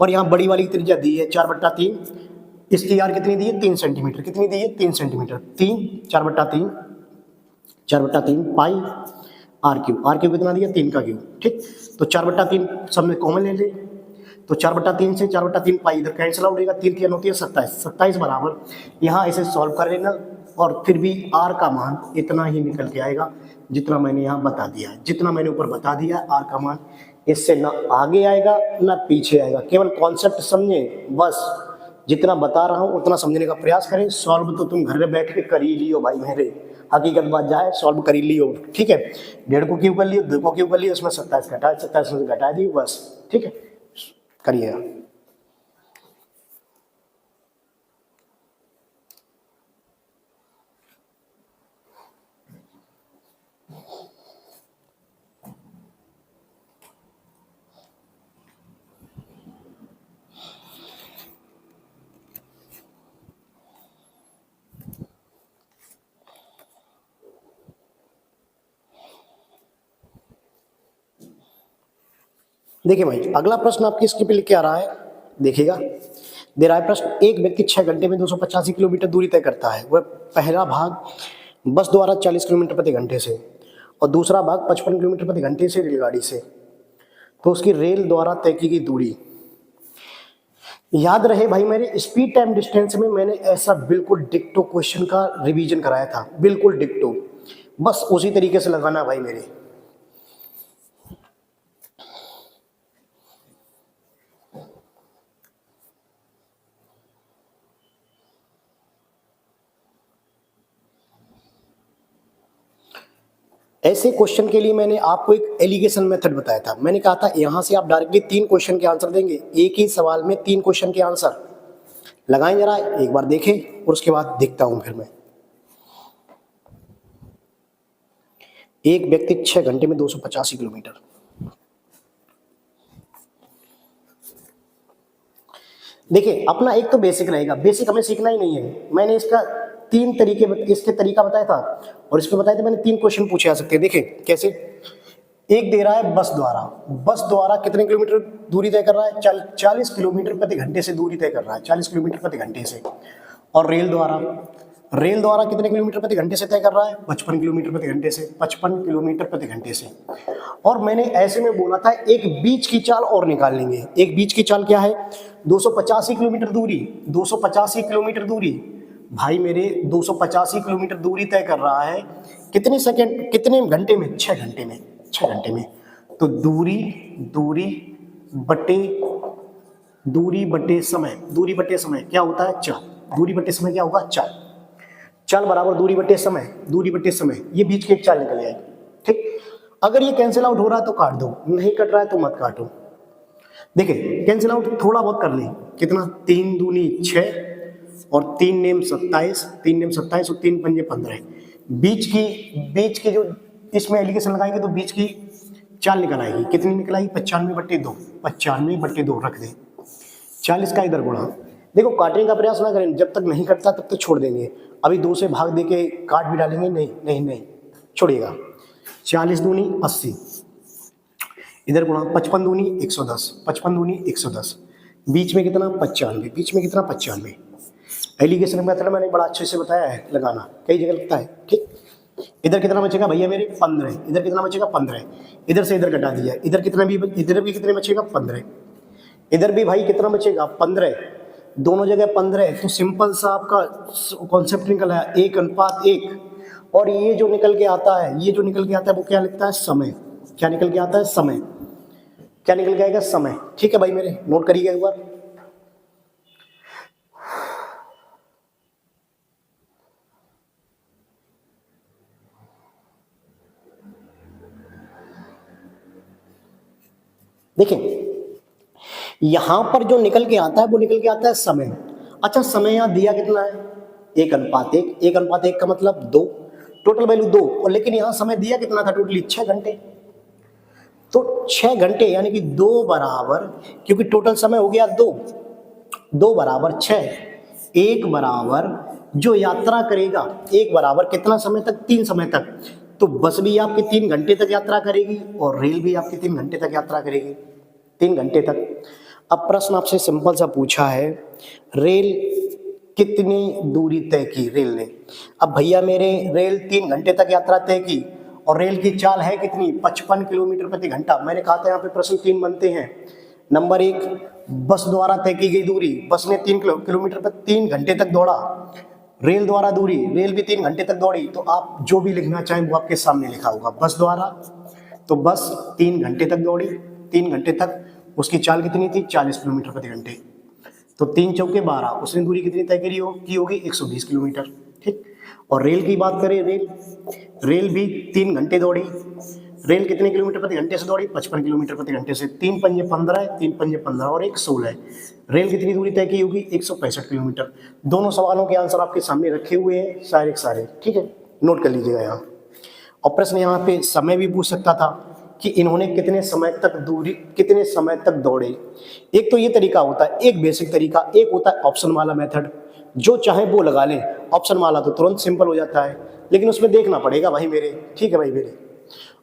और यहाँ बड़ी वाली की त्रिज्या दी है 4/3, इसकी आर कितनी दी है, 3 सेंटीमीटर। कितनी दी है, 3 सेंटीमीटर। 4/3 पाई आर क्यूब कितना दिया, 3 का क्यूब, ठीक। तो 4/3 सब में कॉमन ले ले, तो 4/3 से 4/3 पाई इधर कैंसिल आउट होगा, 3 3 होती है 27 बराबर। यहाँ इसे सॉल्व कर लेना, और फिर भी आर का मान इतना ही निकल के आएगा जितना मैंने यहाँ बता दिया है, जितना मैंने ऊपर बता दिया आर का मान। इससे ना आगे आएगा ना पीछे आएगा, केवल कॉन्सेप्ट समझे बस। जितना बता रहा हूँ उतना समझने का प्रयास करें। सॉल्व तो तुम घर में बैठ के कर ही लियो भाई मेरे, हकीकत बात जाए, सॉल्व कर ही लियो, ठीक है। 1.5 को क्यों कर लियो, 2 को क्यों कर लियो, उसमें 27 में घटा दियो बस, ठीक है, करिएगा। देखिए भाई, अगला प्रश्न आपकी स्क्रीन पे लिख के आ रहा है, देखिएगा। दे रहा है प्रश्न, एक व्यक्ति 6 घंटे में 285 किलोमीटर दूरी तय करता है। वह पहला भाग बस द्वारा 40 किलोमीटर प्रति घंटे से, और दूसरा भाग 55 किलोमीटर प्रति घंटे से रेलगाड़ी से। तो उसकी रेल द्वारा तय की गई दूरी, याद रहे भाई मेरे, स्पीड टाइम डिस्टेंस में मैंने ऐसा बिल्कुल डिक्टो क्वेश्चन का रिवीजन कराया था, बिल्कुल डिक्टो, बस उसी तरीके से लगाना भाई मेरे। ऐसे क्वेश्चन के लिए मैंने आपको एक एलिगेशन मेथड बताया था। मैंने कहा था यहां से आप डायरेक्टली 3 क्वेश्चन के आंसर देंगे, एक ही सवाल में 3 क्वेश्चन के आंसर लगाएं। जरा एक बार देखें और उसके बाद देखता हूं फिर मैं। एक व्यक्ति 6 घंटे में 285 किलोमीटर, देखिए अपना एक तो बेसिक रहेगा, बेसिक हमें सीखना ही नहीं है। मैंने इसका तीन तरीके इसके तरीका बताया था और इसमें बताया था मैंने, तीन क्वेश्चन पूछे आ सकते हैं। देखिए कैसे, एक दे रहा है बस द्वारा, बस द्वारा कितने किलोमीटर दूरी तय कर रहा है, 40 किलोमीटर प्रति घंटे से दूरी तय कर रहा है, 40 किलोमीटर प्रति घंटे से। और रेल द्वारा, रेल द्वारा कितने किलोमीटर प्रति घंटे से तय कर रहा है, 55 किलोमीटर प्रति घंटे से, 55 किलोमीटर प्रति घंटे से। और मैंने ऐसे में बोला था एक बीच की चाल और निकाल लेंगे। एक बीच की चाल क्या है, 285 किलोमीटर दूरी, 285 किलोमीटर दूरी भाई मेरे 285 किलोमीटर दूरी तय कर रहा है कितने सेकंड, कितने घंटे में, 6 घंटे में, 6 घंटे में। तो दूरी, दूरी बटे, दूरी बटे समय, दूरी बटे समय क्या होता है, चाल। दूरी बटे समय क्या होगा, चाल। चाल बराबर दूरी बटे समय, दूरी बटे समय, ये बीच की एक चाल निकल जाएगी। ठीक, अगर ये कैंसिल आउट हो रहा है तो काट दो, नहीं कट रहा है तो मत काटो। देखिए कैंसिल आउट थोड़ा बहुत कर लें, कितना, 3 दूनी 6 और 3 नेम 27, 3 नेम 27 और 3 पंजे 15। बीच की जो इसमें एलिगेशन लगाएंगे तो बीच की चाल निकल आएगी, कितनी निकल आएगी, 95/2, 95/2 रख दें, 40 का इधर गुणा। देखो काटने का प्रयास ना करें, जब तक नहीं कटता तब तक छोड़ देंगे। अभी 2 से भाग दे के काट भी डालेंगे, नहीं नहीं नहीं छोड़िएगा। 40 दूनी 80, इधर गुणा, 55 दूनी 110, 55 दूनी 110, बीच में कितना, 95, बीच में कितना, 95। एलिगेशन मेथड मैंने बड़ा अच्छे से बताया है, लगाना कई जगह लगता है। ठीक, इधर कितना बचेगा भैया मेरे, 15, इधर कितना बचेगा, 15, इधर से इधर घटा दिया, इधर कितना भी, इधर भी कितने बचेगा, 15, इधर भी भाई कितना बचेगा, 15, दोनों जगह 15। तो सिंपल सा आपका कॉन्सेप्ट निकल आया 1:1। और ये जो निकल के आता है, ये जो निकल के आता है वो क्या लिखता है, समय। क्या निकल के आता है, समय। क्या निकल के आएगा, समय। ठीक है भाई मेरे, नोट करिएगा एक बार। देखिए यहां पर जो निकल के आता है वो निकल के आता है समय। अच्छा समय यहां दिया कितना है, 1:1, 1:1 का मतलब 2, टोटल वैल्यू 2, और लेकिन यहां समय दिया कितना था, टोटली 6 घंटे। तो 6 घंटे यानी कि 2 बराबर, क्योंकि टोटल समय हो गया 2, 2 बराबर 6, 1 बराबर जो यात्रा करेगा, 1 बराबर कितना समय तक, 3 समय तक। तो बस भी आपकी 3 घंटे तक यात्रा करेगी और रेल भी आपकी 3 घंटे तक यात्रा करेगी, 3 घंटे तक। अब प्रश्न आपसे सिंपल सा पूछा है, रेल कितनी दूरी तय की रेल ने। अब भैया मेरे रेल 3 घंटे तक यात्रा तय की और रेल की चाल है कितनी, 55 किलोमीटर प्रति घंटा। मैंने कहा था यहाँ पे प्रश्न 3 बनते हैं। नंबर 1, बस द्वारा तय की गई दूरी, बस ने 3 किलोमीटर पर 3 घंटे तक दौड़ा। रेल द्वारा दूरी, रेल भी 3 घंटे तक दौड़ी। तो आप जो भी लिखना चाहें वो आपके सामने लिखा होगा। बस द्वारा, तो बस 3 घंटे तक दौड़ी, 3 घंटे तक, उसकी चाल कितनी थी, 40 किलोमीटर प्रति घंटे। तो 3 चौके 12, उसने दूरी कितनी तय की होगी, 120 किलोमीटर। ठीक, और रेल की बात करें, रेल भी 3 घंटे दौड़ी। रेल कितने किलोमीटर प्रति घंटे से दौड़ी, 55 किलोमीटर प्रति घंटे से। 3 पंजे 15, 3 पंजे 15 और 1 16। रेल कितनी दूरी तय की होगी, 165 किलोमीटर। दोनों सवालों के आंसर आपके सामने रखे हुए हैं सारे के सारे। ठीक है, नोट कर लीजिएगा यहाँ। और प्रश्न यहाँ पे समय भी पूछ सकता था कि इन्होंने कितने समय तक दूरी, कितने समय तक दौड़े। एक तो ये तरीका होता है, एक बेसिक तरीका, एक होता है ऑप्शन वाला मेथड, जो चाहे वो लगा लें। ऑप्शन वाला तो तुरंत सिंपल हो जाता है, लेकिन उसमें देखना पड़ेगा भाई मेरे। ठीक है भाई मेरे,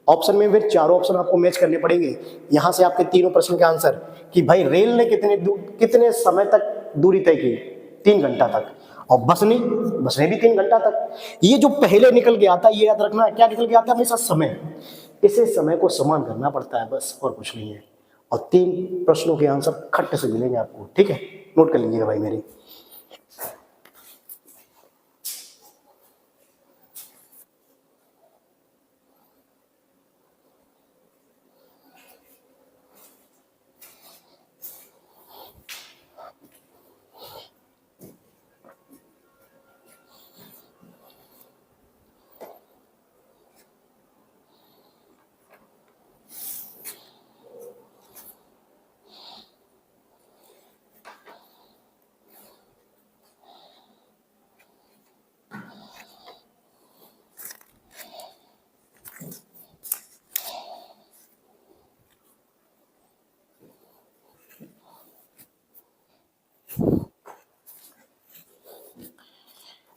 ऑप्शन में फिर चारों ऑप्शन आपको मैच करने पड़ेंगे। यहां से आपके तीनों प्रश्न के आंसर कि भाई रेल ने कितने समय तक दूरी तय की, 3 घंटा तक। और बस ने भी 3 घंटा तक। ये जो पहले निकल के आता है, ये याद रखना, क्या निकल के आता है, हमेशा समय। इसे समय को समान करना पड़ता है, बस और कुछ नहीं है। और 3 प्रश्नों के आंसर खट्ट से मिलेंगे आपको। ठीक है, नोट कर लीजिएगा भाई मेरे।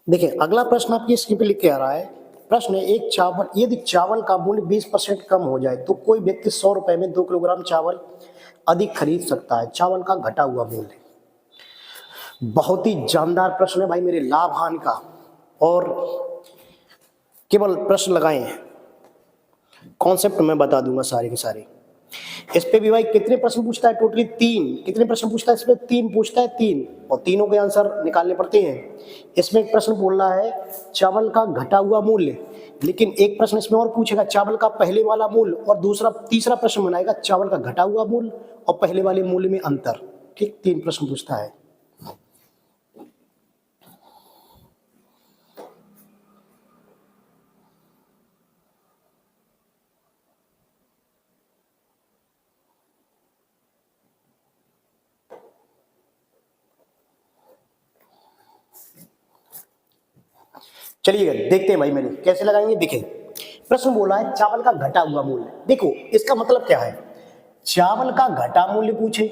देखिए अगला प्रश्न आपकी स्क्रीन पे लिख के आ रहा है। प्रश्न है, एक चावल, यदि चावल का मूल्य 20% कम हो जाए तो कोई व्यक्ति 100 रुपए में 2 किलोग्राम चावल अधिक खरीद सकता है। चावल का घटा हुआ मूल्य। बहुत ही जानदार प्रश्न है भाई मेरे, लाभ हानि का, और केवल प्रश्न लगाए हैं, कॉन्सेप्ट मैं बता दूंगा सारे के सारे। इस पे भी भाई कितने प्रश्न पूछता है? टोटली 3। कितने प्रश्न पूछता है इस पे? 3 पूछता है, 3, और तीनों के आंसर निकालने पड़ते हैं। इसमें एक प्रश्न बोल रहा है चावल का घटा हुआ मूल्य, लेकिन एक प्रश्न इसमें और पूछेगा चावल का पहले वाला मूल्य, और दूसरा तीसरा प्रश्न बनाएगा चावल का घटा हुआ मूल्य और पहले वाले मूल्य में अंतर। ठीक, 3 प्रश्न पूछता है। चलिए देखते हैं भाई मेरे कैसे लगाएंगे। देखिए प्रश्न बोला है चावल का घटा हुआ मूल्य। देखो इसका मतलब क्या है, चावल का घटा मूल्य पूछे,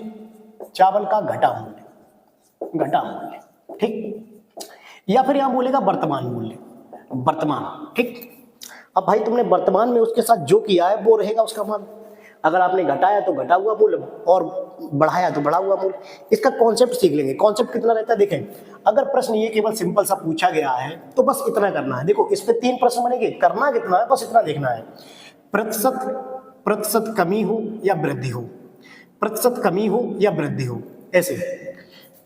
चावल का घटा मूल्य, घटा मूल्य, ठीक, या फिर यहां बोलेगा वर्तमान मूल्य, वर्तमान, ठीक। अब भाई तुमने वर्तमान में उसके साथ जो किया है वो रहेगा उसका मान। अगर आपने घटाया तो घटा हुआ मूल्य, और बढ़ाया तो बढ़ा हुआ मूल्य। इसका कॉन्सेप्ट सीख लेंगे। कॉन्सेप्ट कितना रहता है देखें, अगर प्रश्न ये केवल सिंपल सा पूछा गया है तो बस इतना करना है। देखो इस पे 3 प्रश्न बनेंगे, करना कितना है, बस इतना देखना है। प्रतिशत, प्रतिशत कमी हो या वृद्धि हो, प्रतिशत कमी हो या वृद्धि हो, ऐसे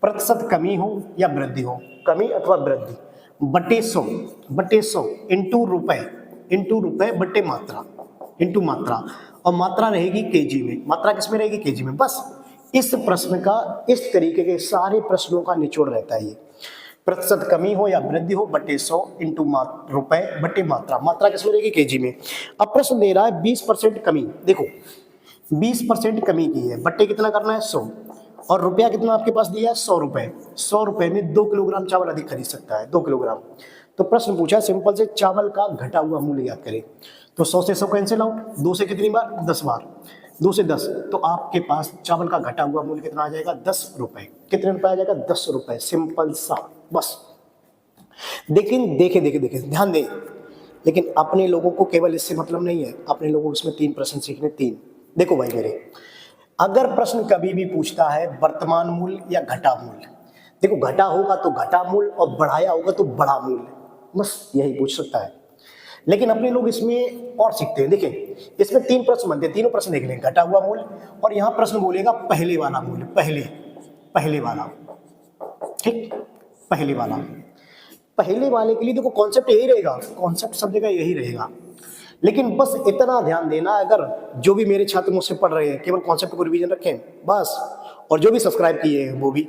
प्रतिशत कमी हो या वृद्धि हो, कमी अथवा वृद्धि, बटे 100, बटे 100 इंटू रुपए बटे मात्रा, इंटू मात्रा, और मात्रा रहेगी केजी में। मात्रा किस में रहेगी? केजी में। बस इस प्रश्न का, इस तरीके के सारे प्रश्नों का निचोड़ रहता है ये। प्रतिशत कमी हो या वृद्धि हो बटे 100 इंटू रुपए बटे मात्रा, मात्रा किस में रहेगी? केजी में। अब प्रश्न दे रहा है 20% कमी। देखो 20% कमी की है, बटे कितना करना है? 100, और रुपया कितना आपके पास दिया है? 100 रुपए। 100 रुपए में 2 किलोग्राम चावल अधिक खरीद सकता है, 2 किलोग्राम। तो प्रश्न पूछा सिंपल से चावल का घटा हुआ मूल्य याद करें। तो 100 से 100 कैंसिल आउट, 2 से कितनी बार? 10 बार, 2 से 10, तो आपके पास चावल का घटा हुआ मूल्य कितना आ जाएगा? 10 रुपए। कितने रुपए आ जाएगा? 10 रुपए, सिंपल सा, बस। लेकिन देखे देखे देखे ध्यान दें, लेकिन अपने लोगों को केवल इससे मतलब नहीं है, अपने लोगों को इसमें 3 प्रश्न सीखने, 3। देखो भाई मेरे, अगर प्रश्न कभी भी पूछता है वर्तमान मूल्य या घटा मूल्य, देखो घटा होगा तो घटा मूल्य और बढ़ाया होगा तो बड़ा मूल्य, बस यही पूछ सकता है। लेकिन अपने लोग इसमें और सीखते हैं। देखिए इसमें 3 प्रश्न बनते हैं, तीनों प्रश्न देख लें, घटा हुआ मूल्य, और यहाँ प्रश्न बोलेगा पहले वाला मूल्य, पहले वाला, ठीक, पहले वाला। पहले वाले के लिए देखो कॉन्सेप्ट यही रहेगा, कॉन्सेप्ट सब जगह यही रहेगा। लेकिन बस इतना ध्यान देना, अगर जो भी मेरे छात्र मुझसे पढ़ रहे हैं केवल कॉन्सेप्ट को रिवीजन रखें बस, और जो भी सब्सक्राइब किए हैं वो भी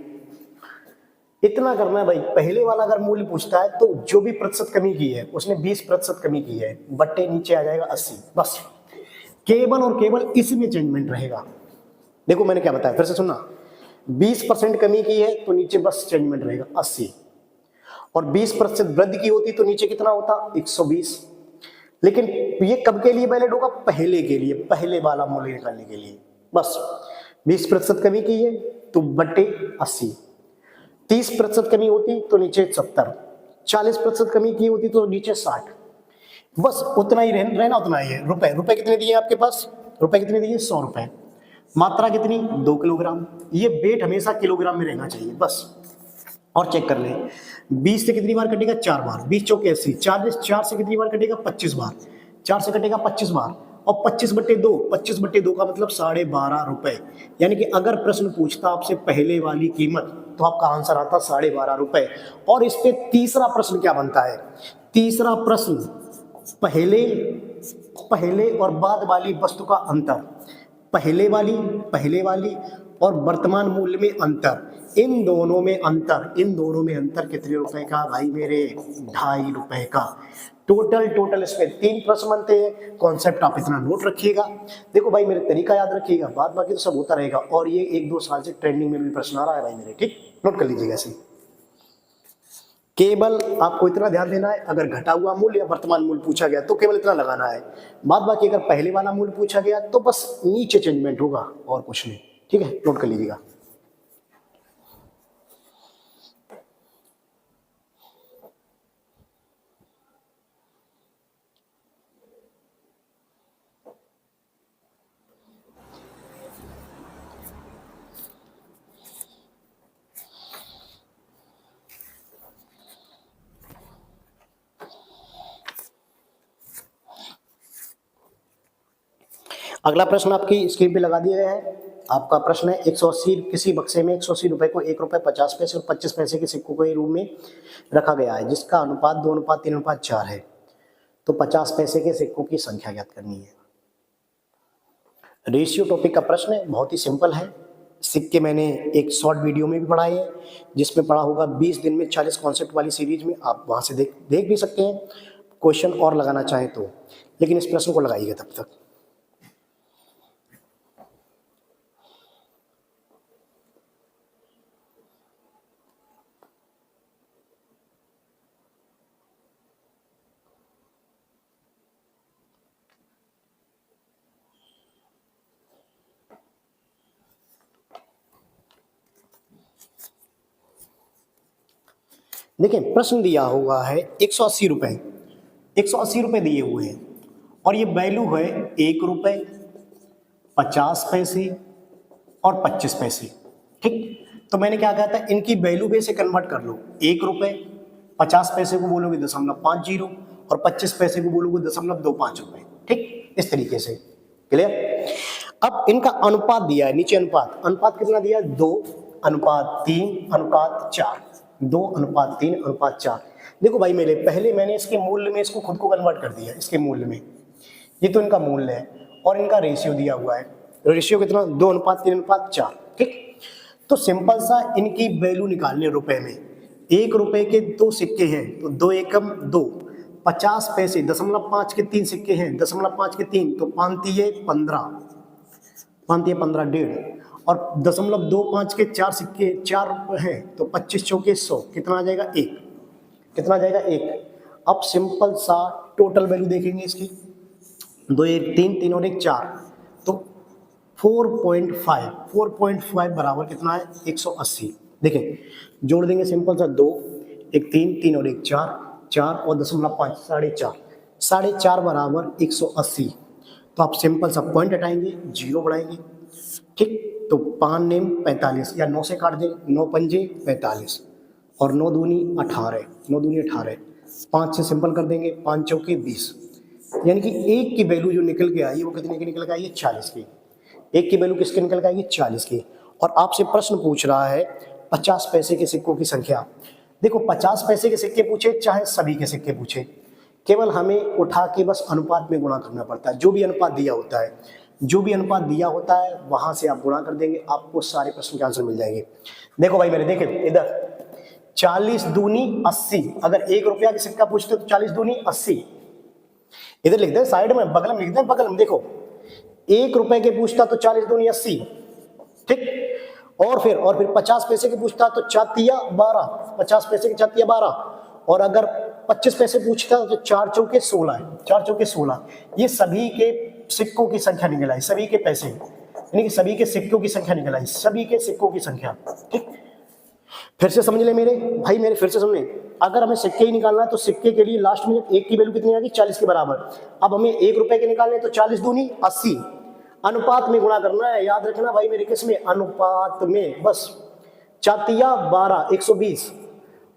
इतना करना है भाई। पहले वाला अगर मूल्य पूछता है तो जो भी प्रतिशत कमी की है उसने 20% कमी की है, बट्टे नीचे आ जाएगा 80, बस केवल और केवल इसमें चेंजमेंट रहेगा। देखो मैंने क्या बताया, फिर से सुनना, 20% कमी की है तो नीचे बस चेंजमेंट रहेगा 80, और 20% वृद्धि की होती तो नीचे कितना होता? 120। लेकिन ये कब के लिए वैलिड होगा? पहले के लिए, पहले वाला मूल्य निकालने के लिए। बस 20% कमी की है तो बट्टे 80, 30% कमी होती तो नीचे 70, 40% कमी की होती तो नीचे 60, बस उतना ही रहना उतना ही है। रुपए, रुपए कितने दिए आपके पास? रुपए कितने दिए? 100 रुपए। मात्रा कितनी? 2 किलोग्राम। ये वेट हमेशा किलोग्राम में रहना चाहिए बस। और चेक कर ले, 20 से कितनी बार कटेगा? 4 बार, 20 चौके 80, 4 से कितनी बार कटेगा? 25 बार, 4 से कटेगा 25 बार, और 25/2, 25/2 का मतलब 12.5 रुपए। यानी कि अगर प्रश्न पूछता आपसे पहले वाली कीमत तो आपका आंसर आता 12.5 रुपए। और इस पे तीसरा प्रश्न क्या बनता है? तीसरा प्रश्न पहले और बाद वाली वस्तु का अंतर, पहले वाली और वर्तमान मूल्य में अंतर, इन दोनों में अंतर कितने रुपए का भाई मेरे? 2.5 रुपए का। टोटल इसमें 3 प्रश्न बनते हैं। कॉन्सेप्ट आप इतना नोट रखिएगा। देखो भाई मेरे, तरीका याद रखिएगा, बाद बाकी तो सब होता रहेगा। और ये 1-2 साल से ट्रेंडिंग में भी प्रश्न आ रहा है भाई मेरे, ठीक, नोट कर लीजिएगा ऐसे। केवल आपको इतना ध्यान देना है, अगर घटा हुआ मूल्य या वर्तमान मूल्य पूछा गया तो केवल इतना लगाना है। बाद बाकी अगर पहले वाला मूल्य पूछा गया तो बस नीचे चेंजमेंट होगा और कुछ नहीं, ठीक है, नोट कर लीजिएगा। अगला प्रश्न आपकी स्क्रीन पे लगा दिया गया है। आपका प्रश्न है 180 किसी बक्से में 180 रुपए को 1 रुपए 50 पैसे और 25 पैसे के सिक्कों को रूम में रखा गया है, जिसका अनुपात 2:3:4 है। तो 50 पैसे के सिक्कों की संख्या ज्ञात करनी है। रेशियो टॉपिक का प्रश्न है, बहुत ही सिंपल है। सिक्के मैंने एक शॉर्ट वीडियो में भी पढ़ाए हैं, जिसमें पढ़ा होगा 20 दिन में 40 कॉन्सेप्ट वाली सीरीज में, आप वहां से देख भी सकते हैं, क्वेश्चन और लगाना चाहें तो, लेकिन इस प्रश्न को लगाइएगा तब तक। देखिए प्रश्न दिया हुआ है 180 रुपए, 180 रुपए दिए हुए हैं और ये वैल्यू है 1 रुपए 50 पैसे और 25 पैसे। ठीक, तो मैंने क्या कहा था, इनकी वैल्यू में से कन्वर्ट कर लो। 1 रुपए 50 पैसे को बोलोगे 0.50 और 25 पैसे को बोलोगे 0.25 रुपए। ठीक, इस तरीके से। क्लियर? अब इनका अनुपात दिया है नीचे, अनुपात कितना दिया है, 2:3:4, 2:3:4। देखो भाई मेरे, पहले मैंने इसके मूल्य में इसको खुद को कन्वर्ट कर दिया, इसके मूल्य में। ये तो इनका मूल्य है और इनका रेशियो दिया हुआ है। रेशियो कितना, 2:3:4। ठीक, तो सिंपल सा इनकी वैल्यू निकालनी है रुपए में। 1 रुपए के 2 सिक्के हैं तो 2 एकम 2, 50 पैसे 0.5 के 3 सिक्के हैं, 0.5 के 3 तो 5×3=15, 5×3=15 1.5, और 0.25 के 4 सिक्के 4 हैं तो 25×4 100, कितना आ जाएगा 1, कितना आ जाएगा 1। अब सिंपल सा टोटल वैल्यू देखेंगे इसकी, 2 1 3 3 और 1 4, तो 4.5 बराबर कितना है 180। देखें जोड़ देंगे सिंपल सा, 2 1 3 3 और 1 4, 4 और 0.5 4.5, 4.5 बराबर 180। तो आप सिंपल सा पॉइंट हटाएंगे, 0 बढ़ाएंगे। ठीक, तो 5 नेम 45 या 9 से काट दें, 9 पंजे 45 और 9 दूनी 18, 9 दूनी 18, 5 से सिंपल कर देंगे, 5 चौके 20, यानी कि एक की वैल्यू जो निकल के आई वो कितने की निकल के आई है, 40 की। एक की वैल्यू किसके निकल के आएगी, 40 की। और आपसे प्रश्न पूछ रहा है 50 पैसे के सिक्कों की संख्या। देखो 50 पैसे के सिक्के पूछे चाहे सभी के सिक्के पूछे, केवल हमें उठा के बस अनुपात में गुणा करना पड़ता है। जो भी अनुपात दिया होता है, जो भी अनुपात दिया होता है वहां से आप गुणा कर देंगे, आपको सारे प्रश्न के आंसर मिल जाएंगे। देखो भाई मेरे, देखे इधर 40 दूनी 80, अगर 1 रुपया का सिक्का पूछते तो 40 दूनी 80, इधर लिख दे साइड में, बगल में लिख दे, बगल में देखो 1 रुपए के पूछता तो 40 दूनी 80। ठीक, और फिर 50 पैसे के पूछता तो 4×3=12, 50 पैसे के 4×3=12, और अगर 25 पैसे पूछता तो 4 चौके 16 है, 4 चौके 16। ये सभी के सिक्कों की संख्या निकल आई, सभी के पैसे यानी कि सभी के सिक्कों की संख्या निकल आई, सभी के सिक्कों की संख्या। ठीक, फिर से समझ ले मेरे भाई, मेरे फिर से समझ ले, अगर हमें सिक्के ही निकालना है तो सिक्के के लिए लास्ट में एक की वैल्यू कितनी आएगी, 40 के बराबर। अब हमें 1 रुपए के निकालने तो 40 दूनी 80, अनुपात में गुणा करना है, याद रखना भाई मेरे, किस में, अनुपात में। बस 4×3=12 120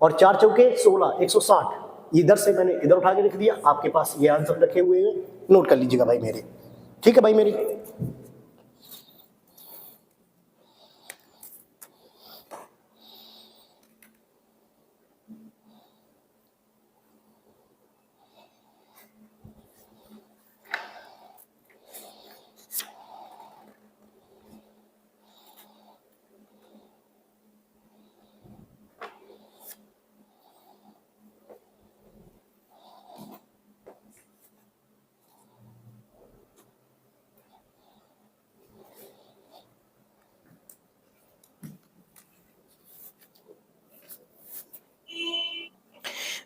और 4 चौके 16 160। इधर से मैंने इधर उठा के लिख दिया, आपके पास ये आंसर रखे हुए हैं, नोट कर लीजिएगा भाई मेरे। ठीक है भाई मेरी।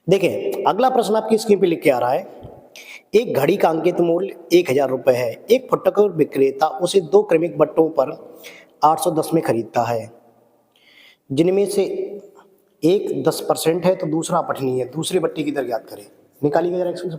देखिए अगला प्रश्न आपकी स्क्रीन पे लिख के आ रहा है, एक घड़ी का अंकित मूल्य 1000 रुपए है। एक फुटकर विक्रेता उसे 2 क्रमिक बट्टों पर 810 में खरीदता है, जिनमें से एक 10% है तो दूसरा अपठनीय है। दूसरी बट्टी की दर ज्ञात करें। निकालिएगा जरा इसको।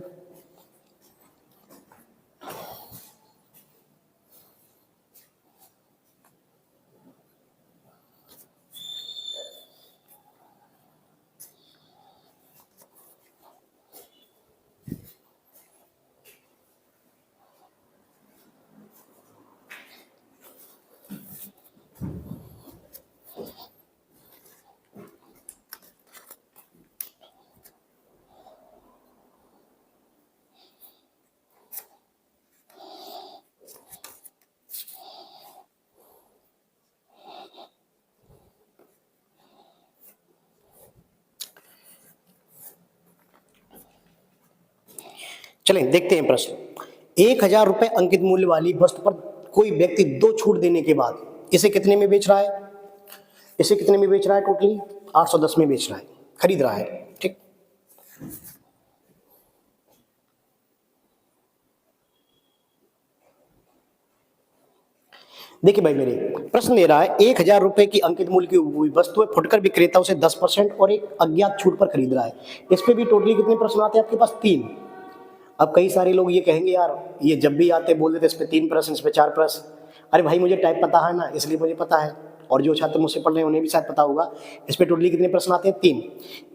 चलें देखते हैं प्रश्न। 1000 रुपए अंकित मूल्य वाली वस्तु पर कोई व्यक्ति 2 छूट देने के बाद इसे कितने में बेच रहा है? इसे कितने में बेच रहा है? टोटली 810 में बेच रहा है, खरीद रहा है। ठीक, देखिए भाई मेरे प्रश्न दे रहा है 1000 रुपए की अंकित मूल्य की हुई वस्तु है, फुटकर विक्रेता उसे 10% और एक अज्ञात छूट पर खरीद रहा है। इस पे भी टोटली कितने प्रश्न आते हैं आपके पास? 3। अब कई सारे लोग ये कहेंगे यार ये जब भी आते बोल देते इस पे 3 प्रश्न, इस पे 4 प्रश्न। अरे भाई मुझे टाइप पता है ना, इसलिए मुझे पता है, और जो छात्र मुझसे पढ़ रहे हैं उन्हें भी शायद पता होगा। इस पे टोटली कितने प्रश्न आते हैं? 3।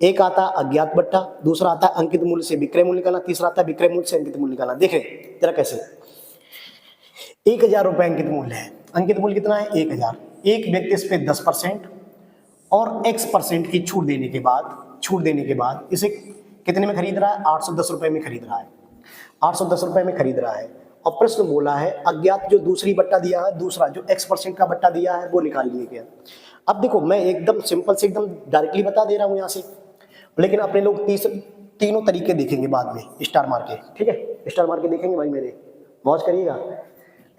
एक आता अज्ञात बट्टा, दूसरा आता अंकित मूल्य से विक्रय मूल्य निकालना, तीसरा आता विक्रय मूल्य से अंकित मूल्य निकालना। देखें जरा कैसे। 1000 रुपए अंकित मूल्य है, अंकित मूल्य कितना है? 1000। एक व्यक्ति इस पे 10% और x% की छूट देने के बाद इसे कितने में खरीद रहा है? 810 रुपए में खरीद रहा है, 810 रुपए में खरीद रहा है। और प्रश्न बोला है अज्ञात जो दूसरी बट्टा दिया है, दूसरा जो x% का बट्टा दिया है वो निकालिए क्या। अब देखो मैं एकदम सिंपल से एकदम डायरेक्टली बता दे रहा हूं यहां से, लेकिन अपने लोग तीनों तरीके देखेंगे बाद में स्टार मार के। ठीक है, स्टार मार के देखेंगे भाई मेरे, मौज करिएगा।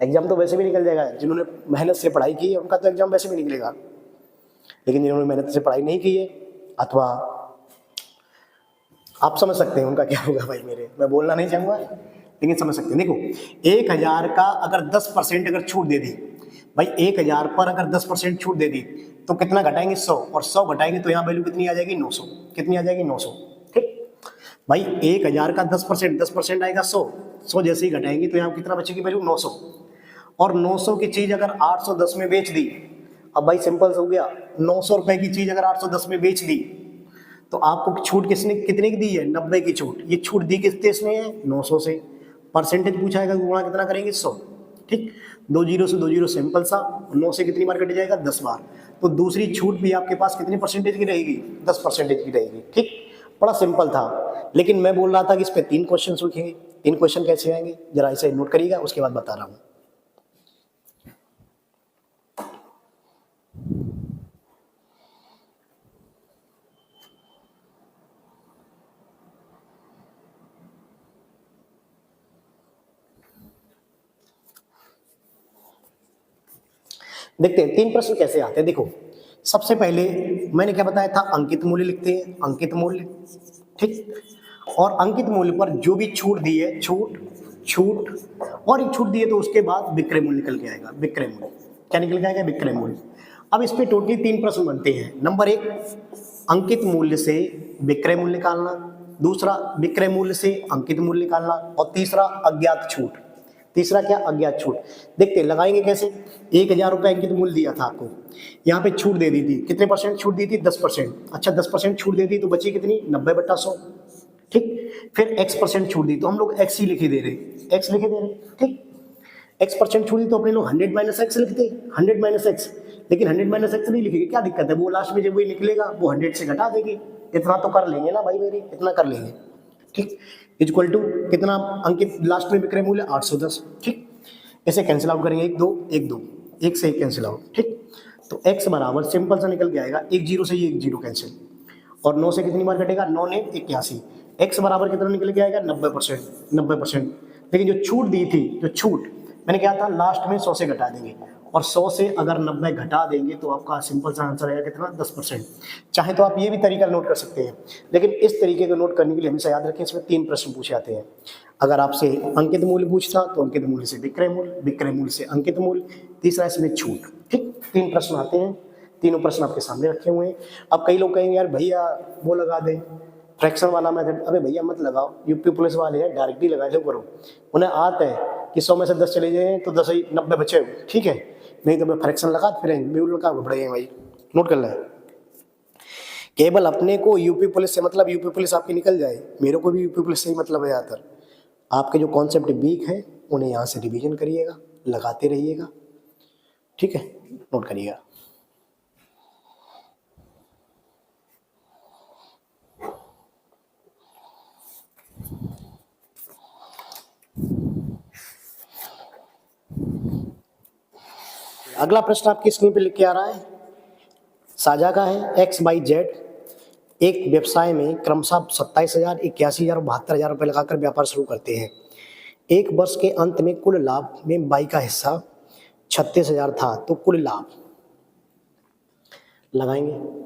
एग्जाम तो वैसे भी निकल जाएगा, जिन्होंने मेहनत से पढ़ाई की है उनका तो एग्जाम वैसे भी निकलेगा, लेकिन जिन्होंने मेहनत से पढ़ाई नहीं की है अथवा आप समझ सकते हैं उनका क्या होगा भाई मेरे, मैं बोलना नहीं चाहूँगा लेकिन समझ सकते हैं। देखो 1000 का अगर 10% अगर छूट दे दी भाई, 1000 पर अगर 10% छूट दे दी तो कितना घटाएंगे? 100, और 100 घटाएंगे तो यहाँ वैल्यू कितनी आ जाएगी? 900। कितनी आ जाएगी? 900। ठीक भाई 1000 का 10% आएगा 100 जैसे ही घटाएंगे तो यहाँ कितना बचेगी वैल्यू? 900। और 900 की चीज अगर 810 में बेच दी, अब भाई सिंपल हो गया, 900 रुपए की चीज अगर 810 में बेच दी तो आपको छूट किसने कितने की दी है? 90 की छूट। ये छूट दी किससे? इसने है 900 से। परसेंटेज पूछा है, गुणा कितना करेंगे? 100। ठीक, 2 जीरो से 2 जीरो सिंपल सा, 9 से कितनी बार कट जाएगा? 10 बार। तो दूसरी छूट भी आपके पास कितनी परसेंटेज की रहेगी? 10% की रहेगी। ठीक, बड़ा सिंपल था, लेकिन मैं बोल रहा था कि इस पे 3 क्वेश्चन लिखेंगे। 3 क्वेश्चन कैसे आएंगे जरा इसे नोट करिएगा, उसके बाद बता रहा हूँ। देखते हैं 3 प्रश्न कैसे आते हैं। देखो सबसे पहले मैंने क्या बताया था? अंकित मूल्य लिखते हैं, अंकित मूल्य। ठीक, और अंकित मूल्य पर जो भी छूट दी है, छूट और एक छूट दी है तो उसके बाद विक्रय मूल्य निकल के आएगा। विक्रय मूल्य क्या निकल के आएगा? विक्रय मूल्य। अब इस पे टोटली 3 प्रश्न बनते हैं। नंबर 1 अंकित मूल्य से विक्रय मूल्य निकालना, दूसरा विक्रय मूल्य से अंकित मूल्य निकालना, और तीसरा अज्ञात छूट। तीसरा क्या? अज्ञात छूट। देखते हैं लगाएंगे कैसे। 1000 रुपए अंकित मूल्य दिया था आपको, यहाँ पे छूट दे दी थी, कितने परसेंट छूट दी थी? 10%। अच्छा 10% छूट दे दी तो बची कितनी? 90/100। ठीक, फिर x% छूट दी तो हम लोग x ही लिखे दे रहे, x लिखे दे रहे। ठीक, x% छूट दी तो अपने लोग 100 - x लिखते, 100 - x। लेकिन 100 - x नहीं लिखेंगे, क्या दिक्कत है? वो लास्ट में जब वही निकलेगा वो 100 से घटा देंगे। इतना तो कर लेंगे ना भाई मेरे, इतना कर लेंगे। ठीक, इक्वल टू कितना अंकित लास्ट में विक्रय मूल्य? 810। ठीक, ऐसे कैंसिल आउट करेंगे, 1 2 1 2, 1 से 1 कैंसिल आउट। ठीक, तो x बराबर सिंपल सा निकल के आएगा, 1 0 से ये 1 0 कैंसिल, और 9 से कितनी बार कटेगा? 9 ने 81। x बराबर कितना निकल के आएगा? 90%। 90%। लेकिन जो छूट दी थी, जो छूट मैंने क्या था लास्ट में 100 से घटा देंगे, और 100 से अगर 90 घटा देंगे तो आपका सिंपल सा आंसर आएगा कितना? 10%। चाहे तो आप ये भी तरीका नोट कर सकते हैं, लेकिन इस तरीके को नोट करने के लिए हमेशा याद रखें इसमें 3 प्रश्न पूछे जाते हैं। अगर आपसे अंकित मूल्य पूछता तो अंकित मूल्य से विक्रय मूल्य, विक्रय मूल्य से अंकित मूल्य, तीसरा इसमें छूट। ठीक, 3 प्रश्न आते हैं, तीनों प्रश्न आपके सामने रखे हुए हैं। अब कई लोग कहेंगे यार भैया वो लगा दें फ्रैक्शन वाला मेथड। अबे भैया मत लगाओ, यूपी पुलिस वाले हैं डायरेक्टली लगा लो करो, उन्हें आता है कि 100 में से 10 चले जाए तो 10 ही 90 बचे। ठीक है, नहीं तो मैं फ्रैक्शन लगा फिर लगा पड़ेगा भाई, नोट कर लें। केवल अपने को यूपी पुलिस से मतलब यूपी पुलिस आपकी निकल जाए, मेरे को भी यूपी पुलिस से ही मतलब है। ज़्यादातर आपके जो कॉन्सेप्ट वीक है उन्हें यहाँ से रिवीजन करिएगा, लगाते रहिएगा। ठीक है, नोट करिएगा। अगला प्रश्न आपकी स्क्रीन पे लिख के आ रहा है, साझा का है, x y z एक व्यवसाय में क्रमशः 27,000, 81,000 और 72,000 रुपये लगाकर व्यापार शुरू करते हैं। एक वर्ष के अंत में कुल लाभ में बाई का हिस्सा 36,000 था, तो कुल लाभ लगाएंगे।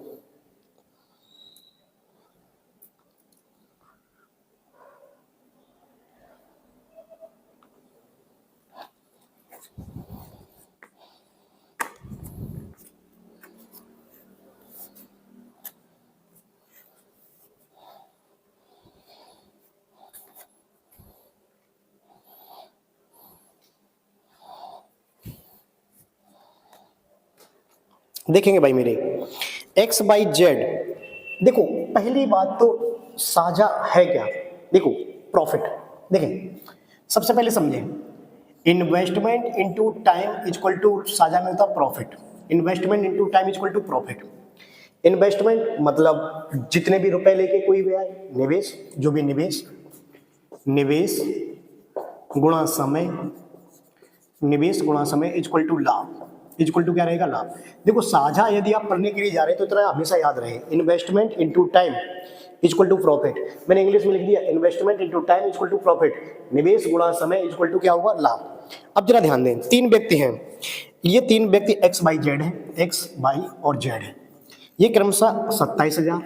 देखेंगे भाई मेरे एक्स बाई जेड। देखो पहली बात तो साझा है क्या, देखो प्रॉफिट। देखें सबसे पहले समझें, investment into time equal to साझा में होता profit. Investment into time equal to profit. Investment मतलब जितने भी रुपए लेके कोई भी आए, निवेश, जो भी निवेश, निवेश गुणा समय, निवेश गुणा समय इक्वल टू लाभ, इक्वल टू क्या रहेगा, लाभ। देखो साझा यदि आप पढ़ने के लिए जा रहे हैं तो इतना हमेशा याद रहे, investment into time equal to profit. मैंने इंग्लिश में लिख दिया investment into time equal to profit, निवेश गुणा समय इक्वल टू क्या होगा, लाभ। अब जरा ध्यान दें, तीन व्यक्ति हैं, ये तीन व्यक्ति एक्स बाई जेड है, एक्स बाई और जेड है। ये क्रमशः 27,000,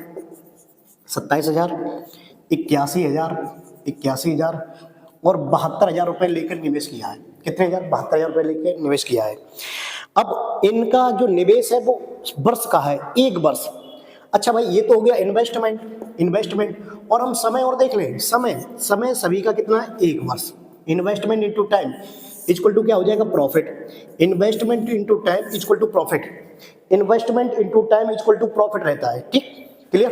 81,000, 81,000 और 72,000 रुपए लेकर निवेश किया है। कितने हजार, 72,000 रुपए लेकर निवेश किया है। अब इनका जो निवेश है वो वर्ष का है, एक वर्ष। अच्छा भाई ये तो हो गया इन्वेस्टमेंट। और हम समय और देख लें, समय सभी का कितना है, एक वर्ष। Investment into time equal to क्या हो जाएगा, profit. Investment into time equal to profit, investment into time equal to profit रहता है। ठीक, क्लियर।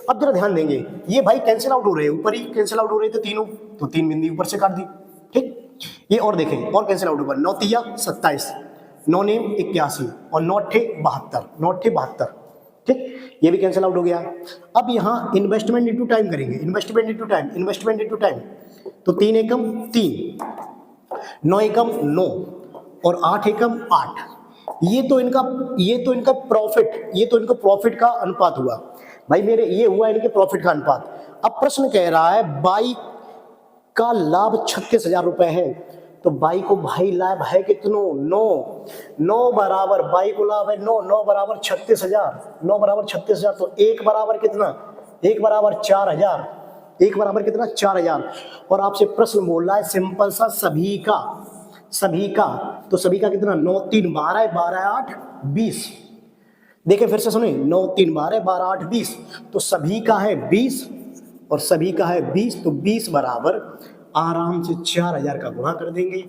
अब जरा ध्यान देंगे, ये भाई कैंसिल आउट हो रहे हैं, ऊपर ही कैंसिल आउट हो रहे थे तीनों, तो 3 बिंदु ऊपर से काट दी। ठीक, ये और देखें, और कैंसिल आउट होगा, 9 तिया 27, 9 नेम 81 और 9 ठे 72। ठीक, ये भी कैंसिल आउट हो गया। अब यहाँ इन्वेस्टमेंट इनटू टाइम करेंगे, इन्वेस्टमेंट इनटू टाइम, तो 3 एकम 3, 9 एकम 9 और 8 एकम 8। ये तो इनका प्रॉफिट का अनुपात हुआ भाई मेरे, ये हुआ इनके प्रॉफिट का अनुपात। अब प्रश्न कह रहा है बाई का लाभ 36,000 रुपए है, तो बाई को भाई लाभ है कितनो, 9 बराबर बाई को लाभ है 9 बराबर 36,000, तो एक बराबर कितना, एक बराबर 4,000, एक बराबर कितना, 4,000। और आपसे प्रश्न बोल रहा है सिंपल सा, सभी का तो सभी का कितना, 9 3 12, 12 8 20। देखिए फिर से सुनिए, 9 3 12, 12 8 20, तो सभी का है 20 और सभी का है 20, तो 20 बराबर आराम से 4,000 का गुणा कर देंगे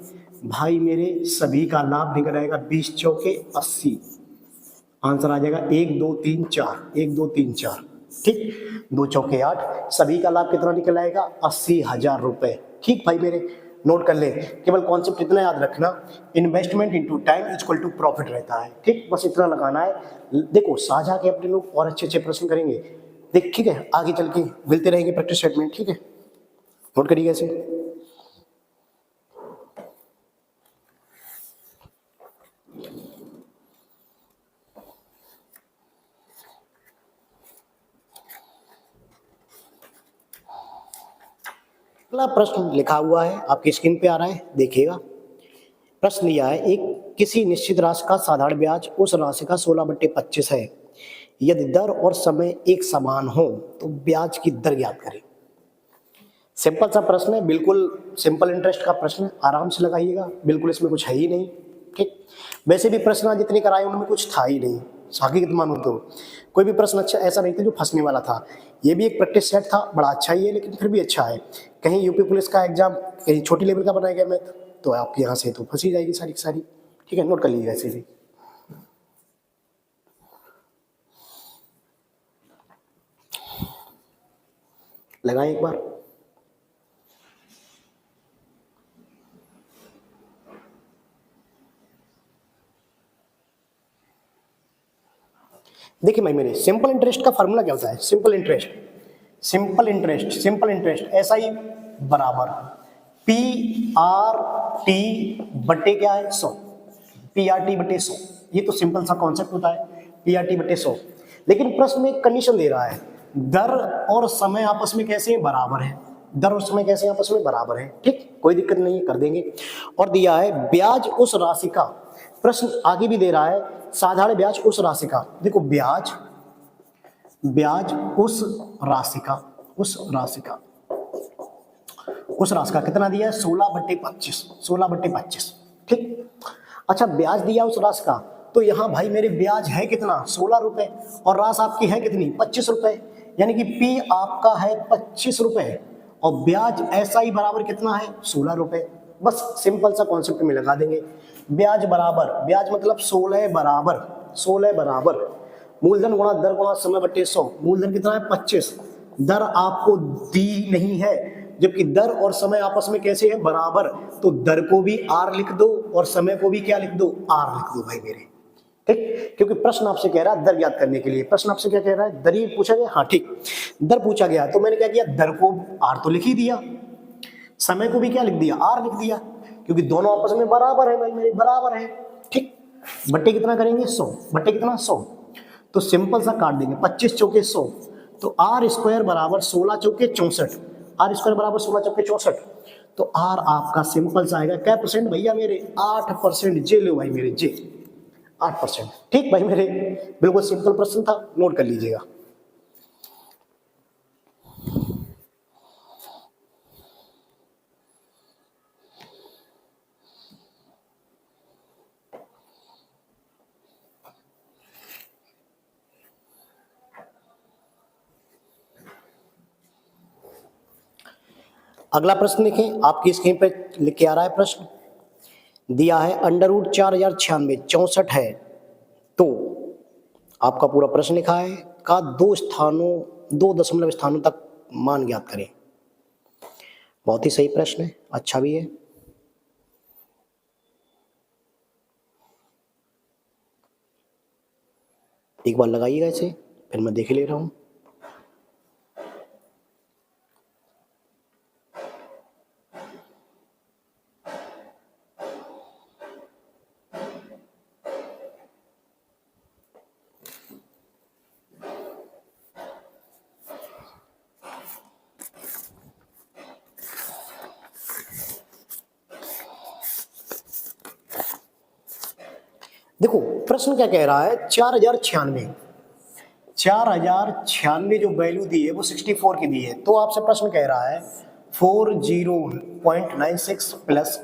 भाई मेरे, सभी का लाभ निकल आएगा 20 चौके 80। आंसर आ जाएगा 1 2 3 4, 1 2 3 4। ठीक, 2 चौके 8, सभी का लाभ कितना निकल आएगा, 80,000 रुपए। ठीक भाई मेरे, नोट कर ले, केवल कॉन्सेप्ट इतना याद रखना, investment into time equal to profit रहता है। ठीक, बस इतना लगाना है। देखो साझा के अपने लोग और अच्छे प्रश्न करेंगे, देख ठीक है, आगे चल के मिलते रहेंगे प्रैक्टिस सेट में। ठीक है, नोट करिए ऐसे। अगला प्रश्न लिखा हुआ है, आपकी स्क्रीन पे आ रहा है, देखिएगा। प्रश्न लिया है, एक किसी निश्चित राशि का साधारण ब्याज उस राशि का 16/25 है, यदि दर और समय एक समान हो तो ब्याज की दर ज्ञात करें। सिंपल सा प्रश्न है, बिल्कुल सिंपल इंटरेस्ट का प्रश्न है, आराम से लगाइएगा, बिल्कुल इसमें कुछ है ही नहीं। ठीक, वैसे भी प्रश्न आज जितने कराए उनमें कुछ था ही नहीं, हकीकत मानो तो कोई भी प्रश्न अच्छा ऐसा नहीं था जो फंसने वाला था। ये भी एक प्रैक्टिस सेट था, बड़ा अच्छा ही है, लेकिन फिर भी अच्छा है। कहीं यूपी पुलिस का एग्जाम कहीं छोटी लेवल का बनाया गया मैथ, तो आपके यहाँ से तो फंसी जाएगी सारी की सारी। ठीक है, नोट कर लीजिएगा ऐसे भी। लगाएं एक बार। देखिए भाई मेरे, सिंपल इंटरेस्ट का फार्मूला क्या होता है, सिंपल इंटरेस्ट ऐसा ही बराबर पी आर टी बटे क्या है 100, पी आर टी बटे 100। ये तो सिंपल सा कॉन्सेप्ट होता है, पी आर टी बटे 100। लेकिन प्रश्न में एक कंडीशन दे रहा है, दर और समय आपस में कैसे हैं, बराबर है। दर और समय कैसे आपस में बराबर है, ठीक, कोई दिक्कत नहीं है, कर देंगे। और दिया है ब्याज उस राशि का, प्रश्न आगे भी दे रहा है, साधारण ब्याज उस राशि का। देखो ब्याज, ब्याज उस राशि का, उस राशि का, उस राशि का कितना दिया है, 16/25, 16/25, ठीक। अच्छा ब्याज दिया उस राशि का, तो यहाँ भाई मेरे ब्याज है कितना, 16 रुपए, और राशि आपकी है कितनी, 25 रुपए, यानी कि पी आपका है 25 रुपए और ब्याज ऐसा ही बराबर कितना है, 16 रुपए। बस सिंपल सा कॉन्सेप्ट में लगा देंगे, ब्याज बराबर, ब्याज मतलब 16 बराबर, 16 बराबर मूलधन गुणा दर गुणा समय बटे 100, मूलधन कितना है 25, दर आपको दी नहीं है, जबकि दर और समय आपस में कैसे है, बराबर, तो दर को भी आर लिख दो और समय को भी क्या लिख दो, आर लिख दो भाई मेरे, ठीक। क्योंकि प्रश्न आपसे कह रहा है दर ज्ञात करने के लिए, प्रश्न आपसे क्या कह रहा है, दर ही पूछा गया, हाँ ठीक, दर पूछा गया, तो मैंने क्या किया, दर को आर तो लिख ही दिया, समय को भी क्या लिख दिया, आर लिख दिया, क्योंकि दोनों आपस में बराबर है भाई मेरे, बराबर है, ठीक। बट्टे कितना करेंगे, 100, बट्टे कितना 100, तो सिंपल सा काट देंगे, 25 चौके 100, तो आर स्क्वायर बराबर 16 चौके 64, आर स्क्वायर बराबर 16 चौके 64, तो आर आपका सिंपल सा आएगा क्या परसेंट भैया मेरे, 8%, जे लो भाई मेरे, जे 8%, ठीक भाई मेरे, बिल्कुल सिंपल प्रश्न था, नोट कर लीजिएगा। अगला प्रश्न देखें, आपकी स्क्रीन पर लिख के आ रहा है प्रश्न, दिया है √4096 64 है, तो आपका पूरा प्रश्न लिखा है का 2 दशमलव स्थानों तक मान ज्ञात करें। बहुत ही सही प्रश्न है, अच्छा भी है। एक बार लगाइएगा इसे, फिर मैं देख ले रहा हूं। देखो प्रश्न क्या कह रहा है, 4096 जो वैल्यू दी है वो 64 की दी है, तो आपसे प्रश्न कह रहा है 40.96 प्लस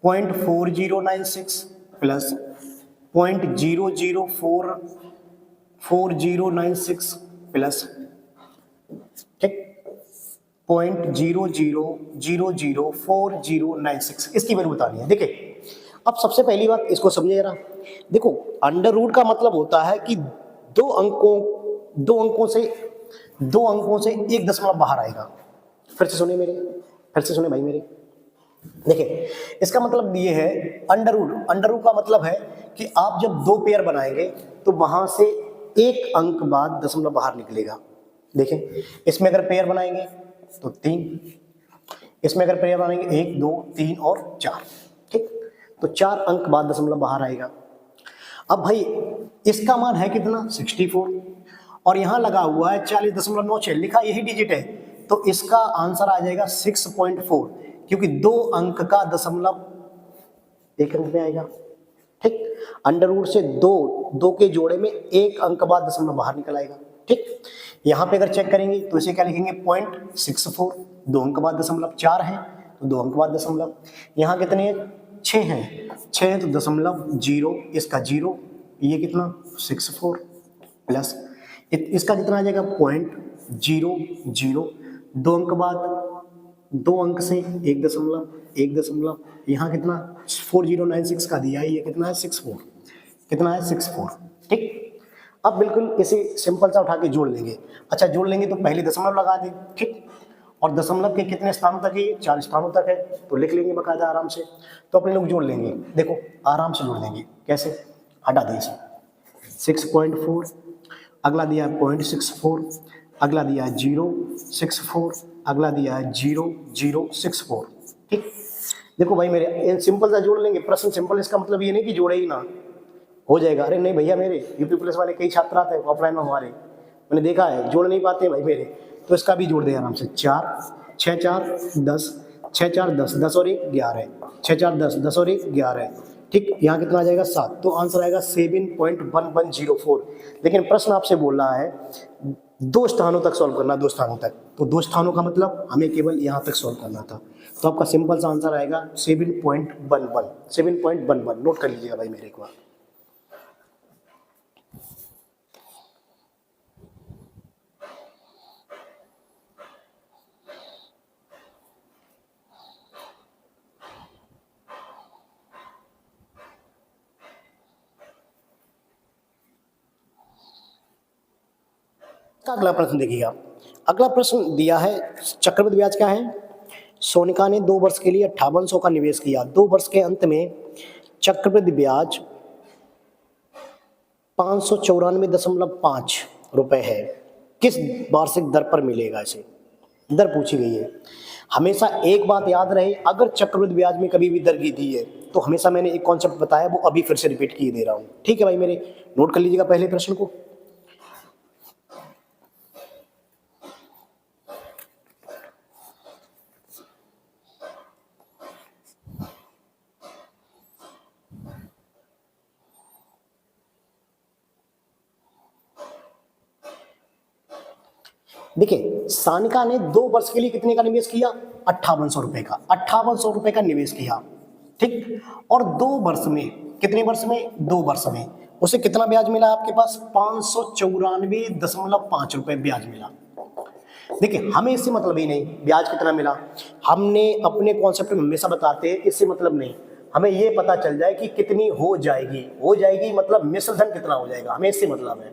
0.4096 प्लस 0.004096 प्लस, ठीक, 0.00004096, इसकी वैल्यू बतानी है। देखिए अब सबसे पहली बात इसको समझिए जरा, देखो अंडर रूट का मतलब होता है कि दो अंकों से एक दशमलव बाहर आएगा। फिर से सुनिए मेरे, फिर से सुनिए भाई मेरे, देखिए इसका मतलब ये है, अंडर रूट का मतलब है कि आप जब दो पेयर बनाएंगे तो वहां से एक अंक बाद दशमलव बाहर निकलेगा। देखिए इसमें अगर पेयर बनाएंगे तो 3, इसमें अगर पेयर बनाएंगे 1 2 3 और 4, ठीक, तो 4 अंक बाद दशमलव बाहर आएगा। अब भाई इसका मान है कितना, 64, और यहां लगा हुआ है 40.96, लिखा यही डिजिट है, तो इसका आंसर आ जाएगा 6.4, क्योंकि 2 अंक का दशमलव एक अंक में आएगा, ठीक। अंडर रूट से दो के जोड़े में एक अंक बाद दशमलव बाहर निकल आएगा, ठीक। यहां पे अगर चेक करेंगे तो इसे क्या लिखेंगे, 0.64, 2 अंक बाद दशमलव, 4 है तो 2 अंक बाद दशमलव, यहाँ कितने हैं, 6 हैं तो दशमलव 0, इसका 0, ये कितना 64 प्लस इसका कितना आ जाएगा 0.00, 2 अंक बाद 2 अंक से एक दशमलव, यहाँ कितना 4096 का दिया है, ये कितना है 64, कितना है 64, ठीक। अब बिल्कुल इसे सिंपल सा उठा के जोड़ लेंगे। अच्छा जोड़ लेंगे तो पहले दशमलव लगा दें, ठीक, और दशमलव के कितने स्थानों तक है, 4 स्थानों तक है, तो लिख लेंगे बाकायदा आराम से, तो अपने लोग जोड़ लेंगे, देखो आराम से जोड़ लेंगे, कैसे, हटा दें इसे, 6.4, अगला दिया है 0.64, अगला दिया है 0.64, अगला दिया है 0.064, ठीक। देखो भाई मेरे सिंपल सा जोड़ लेंगे, प्रश्न सिंपल, इसका मतलब ये नहीं कि जोड़े ही ना, हो जाएगा। अरे नहीं भैया मेरे यूपी पुलिस वाले कई छात्र आते हैं ऑफलाइन में हमारे, मैंने देखा है, जोड़ नहीं पाते भाई मेरे, तो इसका भी जोड़ दे आराम से। 4 6 4 10, 6 4 10, 10 और 1 11, 6 4 10, 10 और 1 11, ठीक। यहाँ कितना आ जाएगा 7, तो आंसर आएगा 7.1104। लेकिन प्रश्न आपसे बोल रहा है 2 स्थानों तक सॉल्व करना, 2 स्थानों तक, तो 2 स्थानों का मतलब हमें केवल यहाँ तक सॉल्व करना था। तो आपका सिंपल सा आंसर आएगा 7.11, 7.11। नोट कर लीजिएगा भाई मेरे एक बार। अगला प्रश्न देखिएगा। अगला प्रश्न दिया है, चक्रवृद्धि ब्याज क्या है? सोनिका ने 2 वर्ष के लिए 5800 का निवेश किया। 2 वर्ष के अंत में चक्रवृद्धि ब्याज 594.5 रुपए है। किस वार्षिक दर पर मिलेगा? इसे दर पूछी गई है। हमेशा एक बात याद रहे, अगर चक्रवृद्धि ब्याज में कभी भी दर की दी है तो हमेशा मैंने एक कॉन्सेप्ट बताया, वो अभी फिर से रिपीट किए दे रहा हूँ, ठीक है भाई मेरे। नोट कर लीजिएगा पहले प्रश्न को। देखिए, सानिका ने 2 वर्ष के लिए कितने का निवेश किया? 5800 रुपए का, 5800 रुपए का निवेश किया, ठीक। और 2 वर्ष में, कितने वर्ष में? 2 वर्ष में उसे कितना ब्याज मिला आपके पास? 594.5 रुपए ब्याज मिला। देखिए, हमें इससे मतलब ही नहीं ब्याज कितना मिला, हमने अपने कॉन्सेप्ट में हमेशा बताते हैं इससे मतलब नहीं, हमें ये पता चल जाए कि कितनी हो जाएगी। हो जाएगी मतलब मिश्र धन कितना हो जाएगा, हमें इससे मतलब है।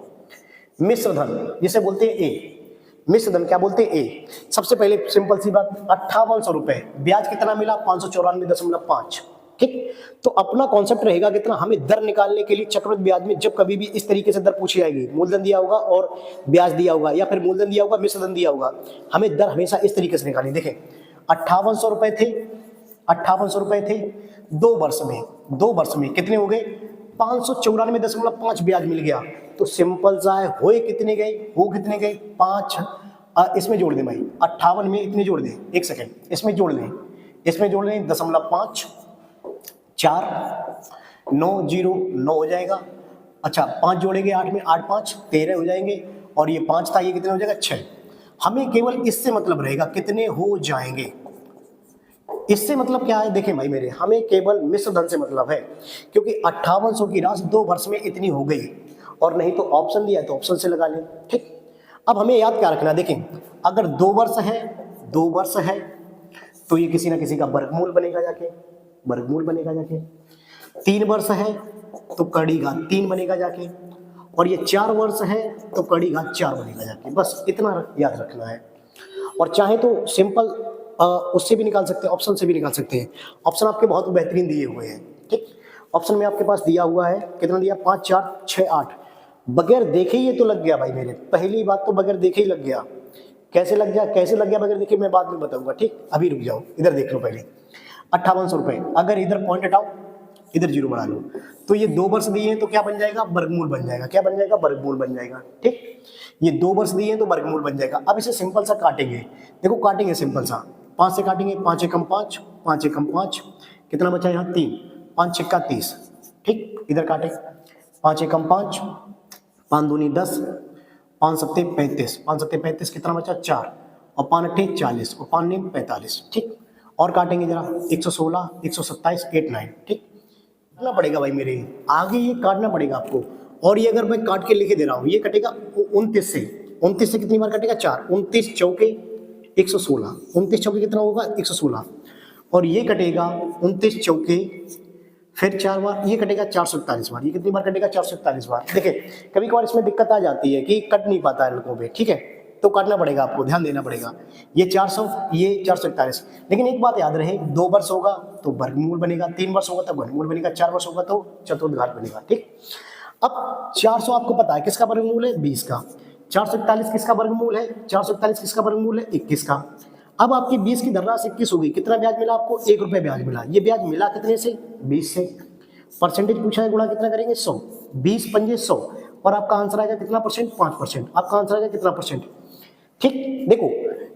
मिश्र धन जिसे बोलते हैं ए, मिश्र धन क्या बोलते हैं? ए। सबसे पहले सिंपल सी बात, 5800 रुपए, ब्याज कितना मिला? 594.5, ठीक। तो अपना कॉन्सेप्ट रहेगा कितना, हमें दर निकालने के लिए चक्रवृद्धि ब्याज में जब कभी भी इस तरीके से दर पूछी जाएगी, मूलधन दिया होगा और ब्याज दिया होगा, या फिर मूलधन दिया होगा मिश्र धन दिया होगा, हमें दर हमेशा इस तरीके से निकालनी। देखें, 5800 रुपए थे, 5800 रुपए थे, 2 वर्ष में, 2 वर्ष में कितने हो गए? 594.5 ब्याज मिल गया। तो सिंपल सा है, होए कितने गए? हो कितने गए? 5। इसमें जोड़ दें भाई, 58 में इतने जोड़ दें, 1 सेकेंड, इसमें जोड़ लें, इसमें जोड़ लें 0.5 4 9 0 9 हो जाएगा। अच्छा, 5 जोड़ेंगे 8 में, 8 5 13 हो जाएंगे, और ये 5 था, ये कितने हो जाएगा? 6। हमें केवल इससे मतलब रहेगा कितने हो जाएंगे। इससे मतलब क्या है? देखें भाई मेरे, हमें केवल मिश्र धन से मतलब है, क्योंकि 5800 की राशि 2 वर्ष में इतनी हो गई, और नहीं तो ऑप्शन दिया है तो ऑप्शन से लगा लें, ठीक। अब हमें याद क्या रखना, देखें, अगर 2 वर्ष है, 2 वर्ष है तो ये किसी ना किसी का वर्गमूल बनेगा जाके, वर्गमूल बनेगा जाके। 3 वर्ष है तो कड़ी घात 3 बनेगा जाके, और ये 4 वर्ष है तो कड़ी घात 4 बनेगा जाके। बस इतना याद रखना है। और चाहे तो सिंपल उससे भी निकाल सकते हैं, ऑप्शन से भी निकाल सकते हैं। ऑप्शन आपके बहुत बेहतरीन दिए हुए हैं, ठीक। ऑप्शन में आपके पास दिया हुआ है, कितना दिया? 5 4 6 8। बगैर देखे ही ये तो लग गया भाई मेरे, पहली बात तो बगैर देखे ही लग गया। कैसे लग गया? कैसे लग गया बगैर देखे, मैं बाद में बताऊंगा, ठीक। अभी रुक जाओ, इधर देख लो पहले। 5800 रुपए, अगर इधर पॉइंट हटाओ, इधर 0 बढ़ा लो, तो ये 2 वर्ष दिए हैं तो क्या बन जाएगा? वर्गमूल बन जाएगा। क्या बन जाएगा? वर्गमूल बन जाएगा, ठीक। ये 2 वर्ष दिए हैं तो वर्गमूल बन जाएगा। अब इसे सिंपल सा काटेंगे, देखो काटेंगे सिंपल सा, 5 से काटेंगे, 5 एकम 5, 5 एकम 5, कितना बचा यहाँ? 3, 5 छक्का 30, ठीक। इधर काटे, 5 एकम 5, 5 दूनी 10, 5 सत्ते 35, 5 सत्ते 35, कितना बचा? 4, और 5 अट्ठे 40, और 5 9 45, ठीक। और काटेंगे जरा, 116, 127, 8 9, ठीक। काटना पड़ेगा भाई मेरे, आगे ये काटना पड़ेगा आपको। और ये अगर मैं काट के लिखे दे रहा हूँ, ये कटेगा 29 से, 29 से कितनी बार कटेगा? 4, 29 चौके 116, 29 चौके कितना होगा? 116, और ये कटेगा 29 चौके फिर 4 बार, ये कटेगा 441 बार। ये कितनी बार कटेगा? 441 बार। देखिए, कभी कभार इसमें दिक्कत आ जाती है कि कट नहीं पाता है लड़कों पे, ठीक है, तो काटना पड़ेगा आपको, ध्यान देना पड़ेगा। ये 400, ये 441। लेकिन एक बात याद रहे, 2 वर्ष होगा तो वर्गमूल बनेगा, 3 वर्ष होगा तो वर्गमूल बनेगा, 4 वर्ष होगा तो चतुर्थघात बनेगा, ठीक। अब 400 आपको पता है किसका वर्गमूल है? 20 का। 441 किसका वर्गमूल है? 441 किसका वर्गमूल है? 21 का। अब आपकी 20 की धनराशि 21 हो गई, कितना ब्याज मिला आपको? 1 रुपये ब्याज मिला। ये ब्याज मिला कितने से? 20 से। परसेंटेज पूछा है, गुणा कितना करेंगे? 100, 20 पंजे 100, और आपका आंसर आएगा कितना परसेंट, 5%। आपका आंसर आएगा कितना परसेंट, ठीक। देखो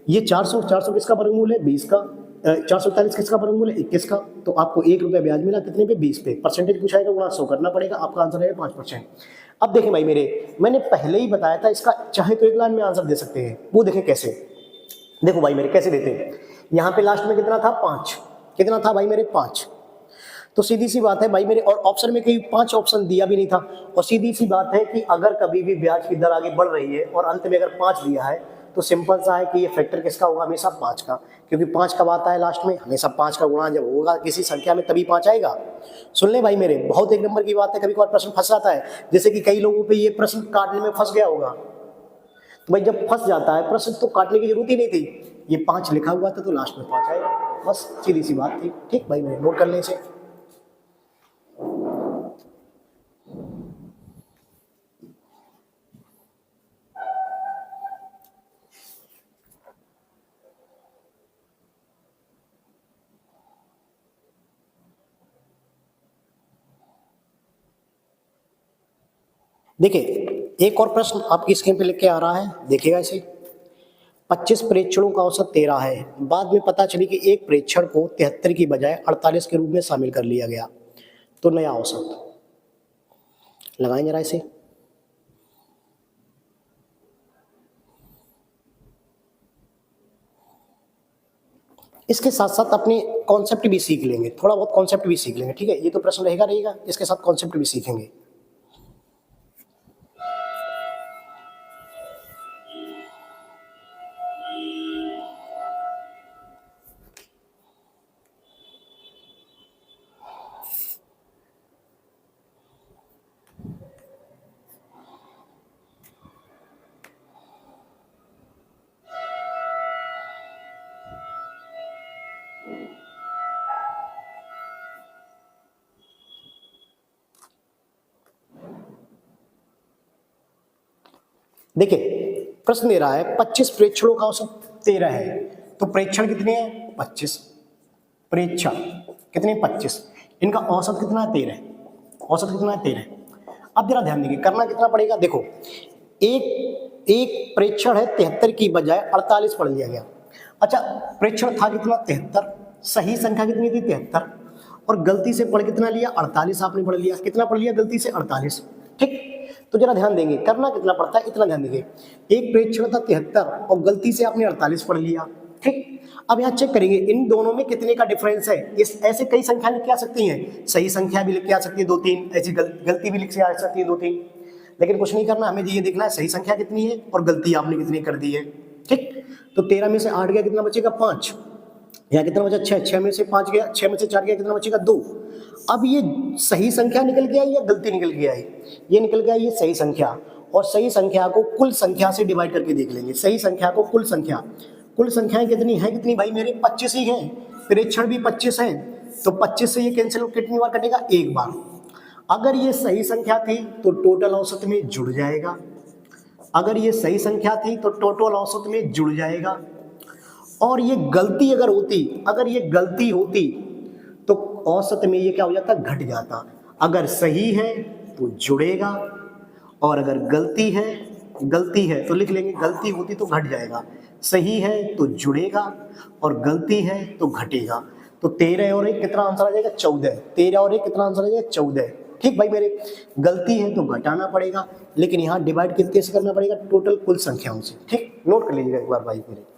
ये 400 किसका वर्गमूल है, 20 का, 441 किसका वर्गमूल है, 21 का। तो आपको 1 रुपया ब्याज मिला कितने पे, 20 पे। परसेंटेज पूछाएगा, गुणा 100 करना पड़ेगा, आपका आंसर है 5%। अब देखें भाई मेरे, मैंने पहले ही बताया था इसका चाहे तो एक लाइन में आंसर दे सकते हैं, वो देखें कैसे। देखो भाई मेरे कैसे देते हैं, यहाँ पे लास्ट में कितना था, 5, कितना था भाई मेरे, 5। तो सीधी सी बात है भाई मेरे, और ऑप्शन में कहीं 5 ऑप्शन दिया भी नहीं था। और सीधी सी बात है कि अगर कभी भी ब्याज की दर आगे बढ़ रही है और अंत में अगर 5 दिया है, तो सिंपल सा है कि ये फैक्टर किसका होगा, हमेशा 5 का, क्योंकि 5 कब आता है लास्ट में, हमेशा 5 का गुणा जब होगा किसी संख्या में तभी 5 आएगा। सुन ले भाई मेरे, बहुत एक नंबर की बात है, कभी कभार प्रश्न फंस जाता है, जैसे कि कई लोगों पे ये प्रश्न काटने में फंस गया होगा। तो भाई जब फंस जाता है प्रश्न तो काटने की जरूरत ही नहीं थी, ये 5 लिखा हुआ था तो लास्ट में 5 आएगा, बस सीधी सी बात थी, ठीक भाई मेरे, नोट कर लें इसे। देखिए एक और प्रश्न आपकी स्क्रीन पे लिख के आ रहा है, देखिएगा इसे। 25 प्रेक्षणों का औसत 13 है, बाद में पता चली कि एक प्रेक्षण को 73 की बजाय 48 के रूप में शामिल कर लिया गया, तो नया औसत लगाएं जरा इसे। इसके साथ साथ अपने कॉन्सेप्ट भी सीख लेंगे, थोड़ा बहुत कॉन्सेप्ट भी सीख लेंगे, ठीक है। ये तो प्रश्न रहेगा, इसके साथ कॉन्सेप्ट भी सीखेंगे। देखिए प्रश्न दे रहा है 25 प्रेक्षणों का औसत 13 है, तो प्रेक्षण कितने हैं, 25, प्रेक्षण कितने, 25, इनका औसत कितना है, 13, औसत कितना है, 13। अब जरा ध्यान देंगे, करना कितना पड़ेगा। देखो एक प्रेक्षण है 73 की बजाय 48 पढ़ लिया गया। अच्छा प्रेक्षण था कितना, 73, सही संख्या कितनी थी, 73, और गलती से पढ़ कितना लिया, 48 आपने पढ़ लिया, कितना पढ़ लिया गलती से, 48, ठीक। तो जरा ध्यान देंगे करना कितना पड़ता है, इतना ध्यान देंगे। एक प्रेक्षण था 73 और गलती से आपने 48 पढ़ लिया, ठीक। अब यहाँ चेक करेंगे इन दोनों में कितने का डिफरेंस है। इस ऐसे कई संख्या लिख के आ सकती हैं, सही संख्या भी लिख के आ सकती है 2-3, ऐसी गलती भी लिख के आ सकती है 2-3, लेकिन कुछ नहीं करना, हमें ये देखना है सही संख्या कितनी है और गलती आपने कितनी कर दी है, ठीक। तो 13 में से 8 गया, कितना बचेगा, 5। यहाँ कितना बचा, 6, 6 में से 5 गया, 6 में से 4 गया, कितना बचेगा, 2। अब ये सही संख्या निकल गया या गलती निकल गया है, ये निकल गया ये सही संख्या, और सही संख्या को कुल संख्या से डिवाइड करके देख लेंगे। सही संख्या को कुल संख्याएं कितनी है, कितनी भाई मेरे, 25 ही हैं, प्रेक्षण भी 25 है, तो 25 से ये कैंसिल कितनी बार कटेगा, एक बार। अगर ये सही संख्या थी तो टोटल औसत में जुड़ जाएगा, अगर ये सही संख्या थी तो टोटल औसत में जुड़ जाएगा, और ये गलती अगर ये गलती होती तो औसत में ये क्या हो जाता, घट जाता। अगर सही है तो जुड़ेगा, और अगर गलती है तो लिख लेंगे, गलती होती तो घट जाएगा, सही है तो जुड़ेगा, और गलती है तो घटेगा। तो 13 और 1 कितना आंसर आ जाएगा, 14। 13 और 1 कितना आंसर आ जाएगा, 14, ठीक भाई मेरे। गलती है तो घटाना पड़ेगा, लेकिन यहाँ डिवाइड कितने से करना पड़ेगा, टोटल कुल संख्याओं से, ठीक। नोट कर लीजिएगा एक बार भाई मेरे।